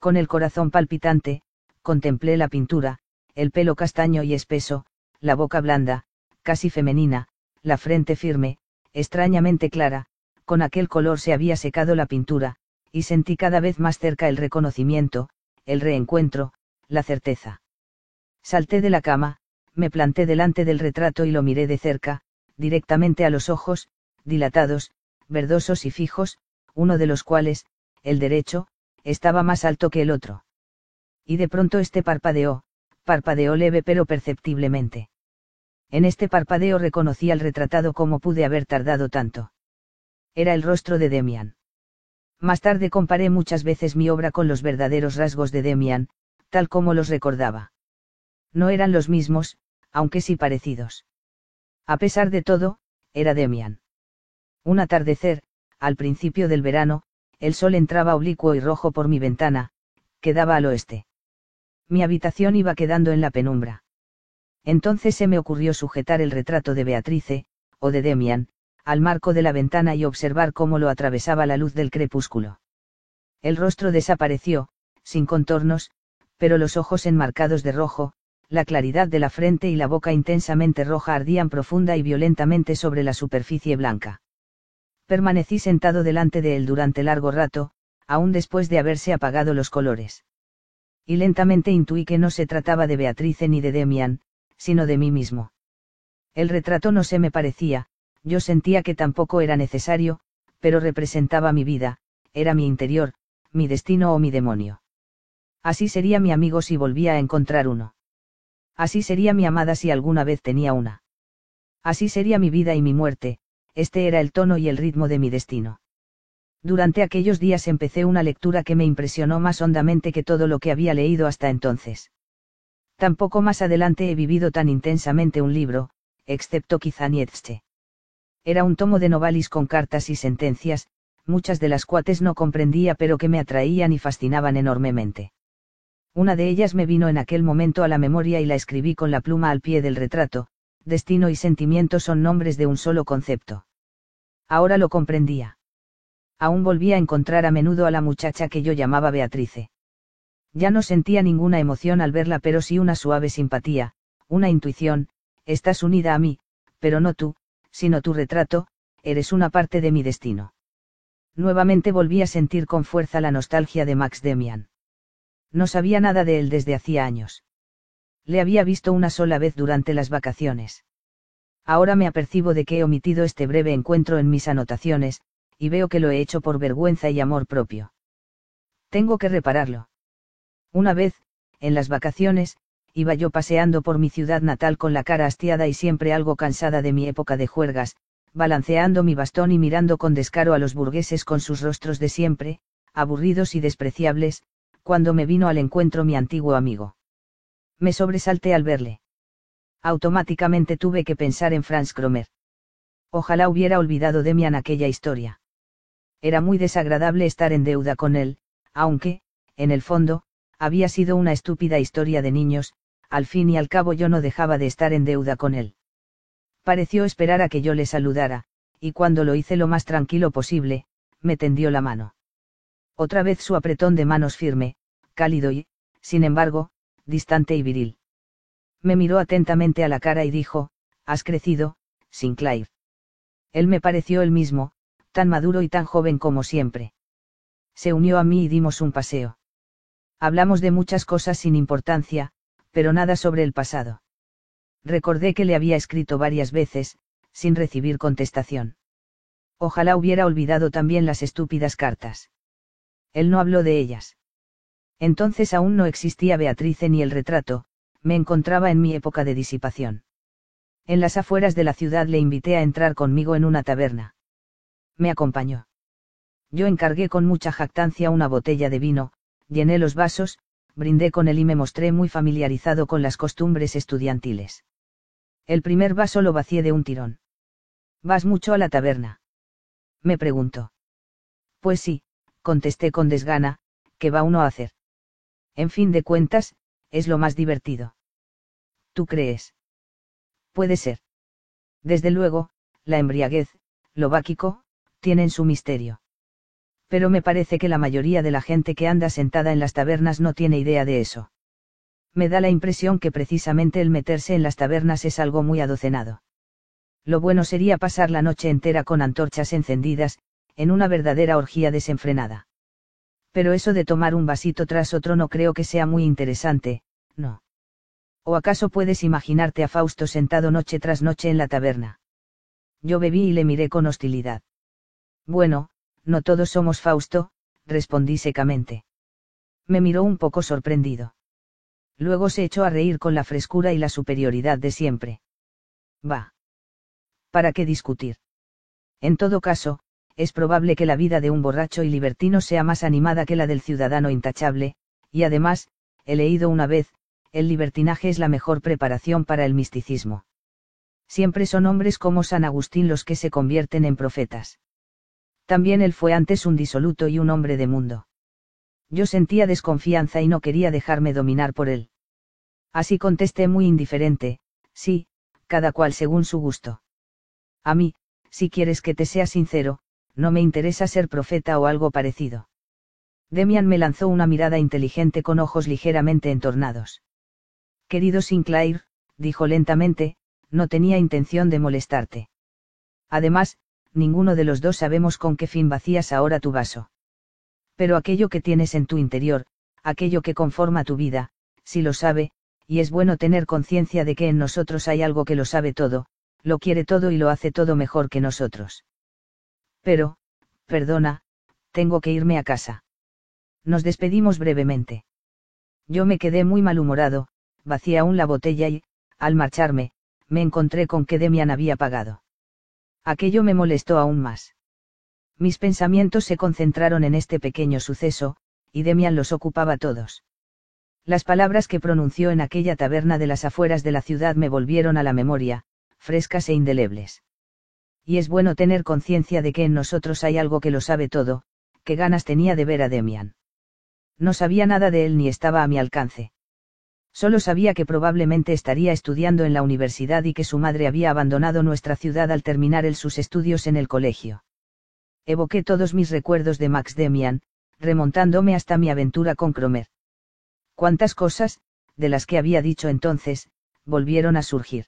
Con el corazón palpitante, contemplé la pintura, el pelo castaño y espeso, la boca blanda, casi femenina, la frente firme, extrañamente clara, con aquel color se había secado la pintura, y sentí cada vez más cerca el reconocimiento, el reencuentro, la certeza. Salté de la cama, me planté delante del retrato y lo miré de cerca, directamente a los ojos, dilatados, verdosos y fijos, uno de los cuales, el derecho, estaba más alto que el otro. Y de pronto este parpadeó leve pero perceptiblemente. En este parpadeo reconocí al retratado. ¿Cómo pude haber tardado tanto? Era el rostro de Demian. Más tarde comparé muchas veces mi obra con los verdaderos rasgos de Demian, tal como los recordaba. No eran los mismos, aunque sí parecidos. A pesar de todo, era Demian. Un atardecer, al principio del verano, el sol entraba oblicuo y rojo por mi ventana, que daba al oeste. Mi habitación iba quedando en la penumbra. Entonces se me ocurrió sujetar el retrato de Beatrice, o de Demian, al marco de la ventana y observar cómo lo atravesaba la luz del crepúsculo. El rostro desapareció, sin contornos, pero los ojos enmarcados de rojo, la claridad de la frente y la boca intensamente roja ardían profunda y violentamente sobre la superficie blanca. Permanecí sentado delante de él durante largo rato, aún después de haberse apagado los colores. Y lentamente intuí que no se trataba de Beatrice ni de Demian, sino de mí mismo. El retrato no se me parecía, yo sentía que tampoco era necesario, pero representaba mi vida, era mi interior, mi destino o mi demonio. Así sería mi amigo si volvía a encontrar uno. Así sería mi amada si alguna vez tenía una. Así sería mi vida y mi muerte, este era el tono y el ritmo de mi destino. Durante aquellos días empecé una lectura que me impresionó más hondamente que todo lo que había leído hasta entonces. Tampoco más adelante he vivido tan intensamente un libro, excepto quizá Nietzsche. Era un tomo de novalis con cartas y sentencias, muchas de las cuales no comprendía pero que me atraían y fascinaban enormemente. Una de ellas me vino en aquel momento a la memoria y la escribí con la pluma al pie del retrato: destino y sentimiento son nombres de un solo concepto. Ahora lo comprendía. Aún volvía a encontrar a menudo a la muchacha que yo llamaba Beatrice. Ya no sentía ninguna emoción al verla, pero sí una suave simpatía, una intuición: estás unida a mí, pero no tú, sino tu retrato, eres una parte de mi destino. Nuevamente volví a sentir con fuerza la nostalgia de Max Demian. No sabía nada de él desde hacía años. Le había visto una sola vez durante las vacaciones. Ahora me apercibo de que he omitido este breve encuentro en mis anotaciones, y veo que lo he hecho por vergüenza y amor propio. Tengo que repararlo. Una vez, en las vacaciones, iba yo paseando por mi ciudad natal con la cara hastiada y siempre algo cansada de mi época de juergas, balanceando mi bastón y mirando con descaro a los burgueses con sus rostros de siempre, aburridos y despreciables, cuando me vino al encuentro mi antiguo amigo. Me sobresalté al verle. Automáticamente tuve que pensar en Franz Cromer. Ojalá hubiera olvidado Demian aquella historia. Era muy desagradable estar en deuda con él, aunque, en el fondo, había sido una estúpida historia de niños. Al fin y al cabo yo no dejaba de estar en deuda con él. Pareció esperar a que yo le saludara, y cuando lo hice lo más tranquilo posible, me tendió la mano. Otra vez su apretón de manos firme, cálido y, sin embargo, distante y viril. Me miró atentamente a la cara y dijo: has crecido, Sinclair. Él me pareció el mismo, tan maduro y tan joven como siempre. Se unió a mí y dimos un paseo. Hablamos de muchas cosas sin importancia, pero nada sobre el pasado. Recordé que le había escrito varias veces, sin recibir contestación. Ojalá hubiera olvidado también las estúpidas cartas. Él no habló de ellas. Entonces aún no existía Beatrice ni el retrato, me encontraba en mi época de disipación. En las afueras de la ciudad le invité a entrar conmigo en una taberna. Me acompañó. Yo encargué con mucha jactancia una botella de vino, llené los vasos, brindé con él y me mostré muy familiarizado con las costumbres estudiantiles. El primer vaso lo vacié de un tirón. ¿Vas mucho a la taberna?, me preguntó. Pues sí, contesté con desgana, ¿qué va uno a hacer? En fin de cuentas, es lo más divertido. ¿Tú crees? Puede ser. Desde luego, la embriaguez, lo báquico, tienen su misterio. Pero me parece que la mayoría de la gente que anda sentada en las tabernas no tiene idea de eso. Me da la impresión que precisamente el meterse en las tabernas es algo muy adocenado. Lo bueno sería pasar la noche entera con antorchas encendidas, en una verdadera orgía desenfrenada. Pero eso de tomar un vasito tras otro no creo que sea muy interesante, ¿no? ¿O acaso puedes imaginarte a Fausto sentado noche tras noche en la taberna? Yo bebí y le miré con hostilidad. Bueno, no todos somos Fausto, respondí secamente. Me miró un poco sorprendido. Luego se echó a reír con la frescura y la superioridad de siempre. Va. ¿Para qué discutir? En todo caso, es probable que la vida de un borracho y libertino sea más animada que la del ciudadano intachable, y además, he leído una vez, el libertinaje es la mejor preparación para el misticismo. Siempre son hombres como San Agustín los que se convierten en profetas. También él fue antes un disoluto y un hombre de mundo. Yo sentía desconfianza y no quería dejarme dominar por él. Así contesté muy indiferente, sí, cada cual según su gusto. A mí, si quieres que te sea sincero, no me interesa ser profeta o algo parecido. Demian me lanzó una mirada inteligente con ojos ligeramente entornados. Querido Sinclair, dijo lentamente, no tenía intención de molestarte. Además, ninguno de los dos sabemos con qué fin vacías ahora tu vaso. Pero aquello que tienes en tu interior, aquello que conforma tu vida, sí lo sabe, y es bueno tener conciencia de que en nosotros hay algo que lo sabe todo, lo quiere todo y lo hace todo mejor que nosotros. Pero, perdona, tengo que irme a casa. Nos despedimos brevemente. Yo me quedé muy malhumorado, vacié aún la botella y, al marcharme, me encontré con que Demian había pagado. Aquello me molestó aún más. Mis pensamientos se concentraron en este pequeño suceso, y Demian los ocupaba todos. Las palabras que pronunció en aquella taberna de las afueras de la ciudad me volvieron a la memoria, frescas e indelebles. Y es bueno tener conciencia de que en nosotros hay algo que lo sabe todo, qué ganas tenía de ver a Demian. No sabía nada de él ni estaba a mi alcance. Solo sabía que probablemente estaría estudiando en la universidad y que su madre había abandonado nuestra ciudad al terminar él sus estudios en el colegio. Evoqué todos mis recuerdos de Max Demian, remontándome hasta mi aventura con Cromer. Cuántas cosas, de las que había dicho entonces, volvieron a surgir.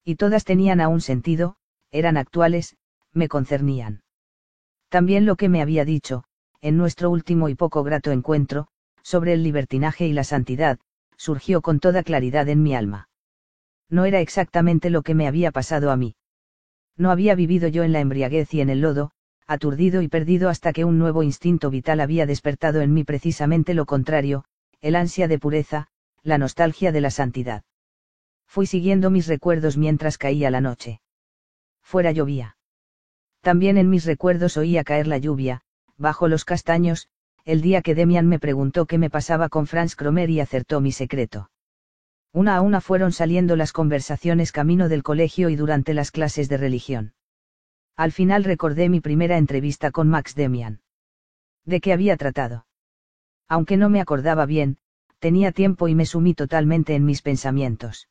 Y todas tenían aún sentido, eran actuales, me concernían. También lo que me había dicho, en nuestro último y poco grato encuentro, sobre el libertinaje y la santidad, surgió con toda claridad en mi alma. No era exactamente lo que me había pasado a mí. No había vivido yo en la embriaguez y en el lodo, aturdido y perdido hasta que un nuevo instinto vital había despertado en mí precisamente lo contrario, el ansia de pureza, la nostalgia de la santidad. Fui siguiendo mis recuerdos mientras caía la noche. Fuera llovía. También en mis recuerdos oía caer la lluvia, bajo los castaños, el día que Demian me preguntó qué me pasaba con Franz Cromer y acertó mi secreto. Una a una fueron saliendo las conversaciones camino del colegio y durante las clases de religión. Al final recordé mi primera entrevista con Max Demian. ¿De qué había tratado? Aunque no me acordaba bien, tenía tiempo y me sumí totalmente en mis pensamientos.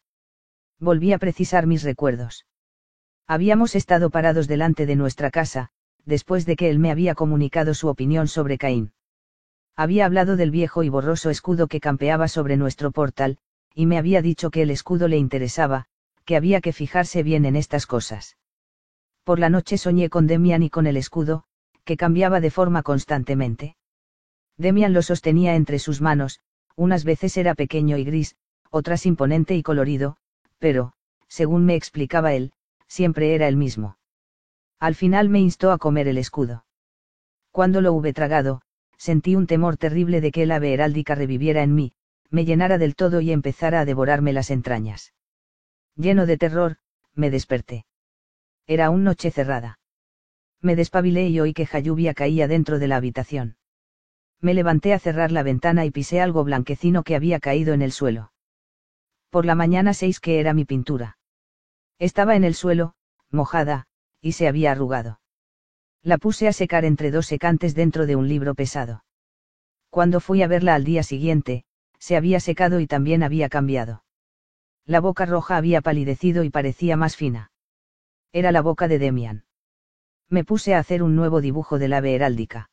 Volví a precisar mis recuerdos. Habíamos estado parados delante de nuestra casa, después de que él me había comunicado su opinión sobre Caín. Había hablado del viejo y borroso escudo que campeaba sobre nuestro portal, y me había dicho que el escudo le interesaba, que había que fijarse bien en estas cosas. Por la noche soñé con Demian y con el escudo, que cambiaba de forma constantemente. Demian lo sostenía entre sus manos, unas veces era pequeño y gris, otras imponente y colorido, pero, según me explicaba él, siempre era el mismo. Al final me instó a comer el escudo. Cuando lo hube tragado, sentí un temor terrible de que el ave heráldica reviviera en mí, me llenara del todo y empezara a devorarme las entrañas. Lleno de terror, me desperté. Era aún noche cerrada. Me despabilé y oí que lluvia caía dentro de la habitación. Me levanté a cerrar la ventana y pisé algo blanquecino que había caído en el suelo. Por la mañana 6 que era mi pintura. Estaba en el suelo, mojada, y se había arrugado. La puse a secar entre dos secantes dentro de un libro pesado. Cuando fui a verla al día siguiente, se había secado y también había cambiado. La boca roja había palidecido y parecía más fina. Era la boca de Demian. Me puse a hacer un nuevo dibujo del ave heráldica.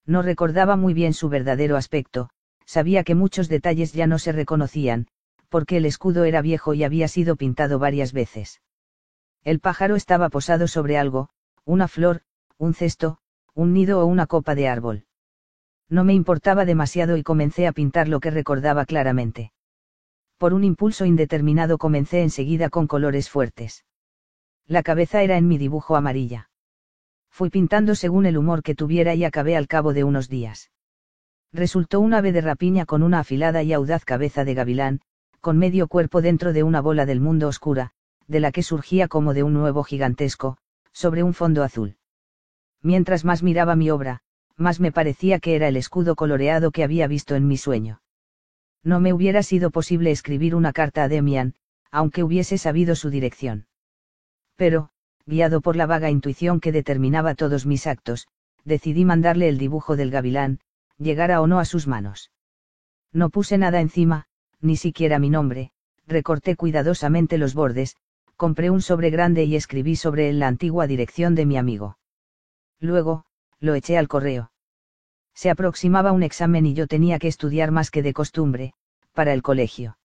No recordaba muy bien su verdadero aspecto, sabía que muchos detalles ya no se reconocían, porque el escudo era viejo y había sido pintado varias veces. El pájaro estaba posado sobre algo, una flor, un cesto, un nido o una copa de árbol. No me importaba demasiado y comencé a pintar lo que recordaba claramente. Por un impulso indeterminado comencé enseguida con colores fuertes. La cabeza era en mi dibujo amarilla. Fui pintando según el humor que tuviera y acabé al cabo de unos días. Resultó un ave de rapiña con una afilada y audaz cabeza de gavilán, con medio cuerpo dentro de una bola del mundo oscura, de la que surgía como de un huevo gigantesco, sobre un fondo azul. Mientras más miraba mi obra, más me parecía que era el escudo coloreado que había visto en mi sueño. No me hubiera sido posible escribir una carta a Demian, aunque hubiese sabido su dirección. Pero, guiado por la vaga intuición que determinaba todos mis actos, decidí mandarle el dibujo del gavilán, llegara o no a sus manos. No puse nada encima, ni siquiera mi nombre, recorté cuidadosamente los bordes, compré un sobre grande y escribí sobre él la antigua dirección de mi amigo. Luego, lo eché al correo. Se aproximaba un examen y yo tenía que estudiar más que de costumbre, para el colegio.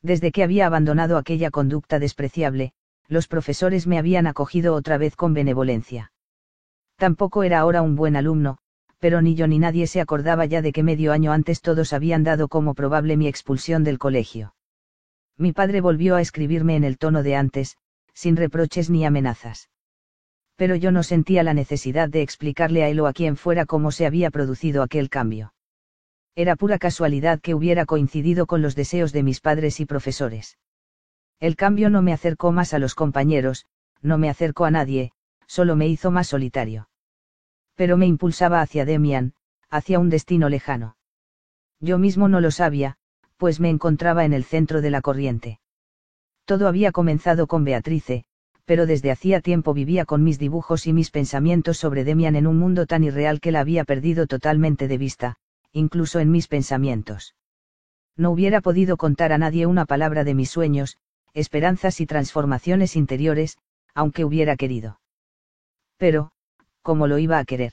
Desde que había abandonado aquella conducta despreciable, los profesores me habían acogido otra vez con benevolencia. Tampoco era ahora un buen alumno, pero ni yo ni nadie se acordaba ya de que medio año antes todos habían dado como probable mi expulsión del colegio. Mi padre volvió a escribirme en el tono de antes, sin reproches ni amenazas. Pero yo no sentía la necesidad de explicarle a él o a quien fuera cómo se había producido aquel cambio. Era pura casualidad que hubiera coincidido con los deseos de mis padres y profesores. El cambio no me acercó más a los compañeros, no me acercó a nadie, solo me hizo más solitario. Pero me impulsaba hacia Demian, hacia un destino lejano. Yo mismo no lo sabía, pues me encontraba en el centro de la corriente. Todo había comenzado con Beatrice, pero desde hacía tiempo vivía con mis dibujos y mis pensamientos sobre Demian en un mundo tan irreal que la había perdido totalmente de vista, incluso en mis pensamientos. No hubiera podido contar a nadie una palabra de mis sueños, esperanzas y transformaciones interiores, aunque hubiera querido. Pero, ¿cómo lo iba a querer?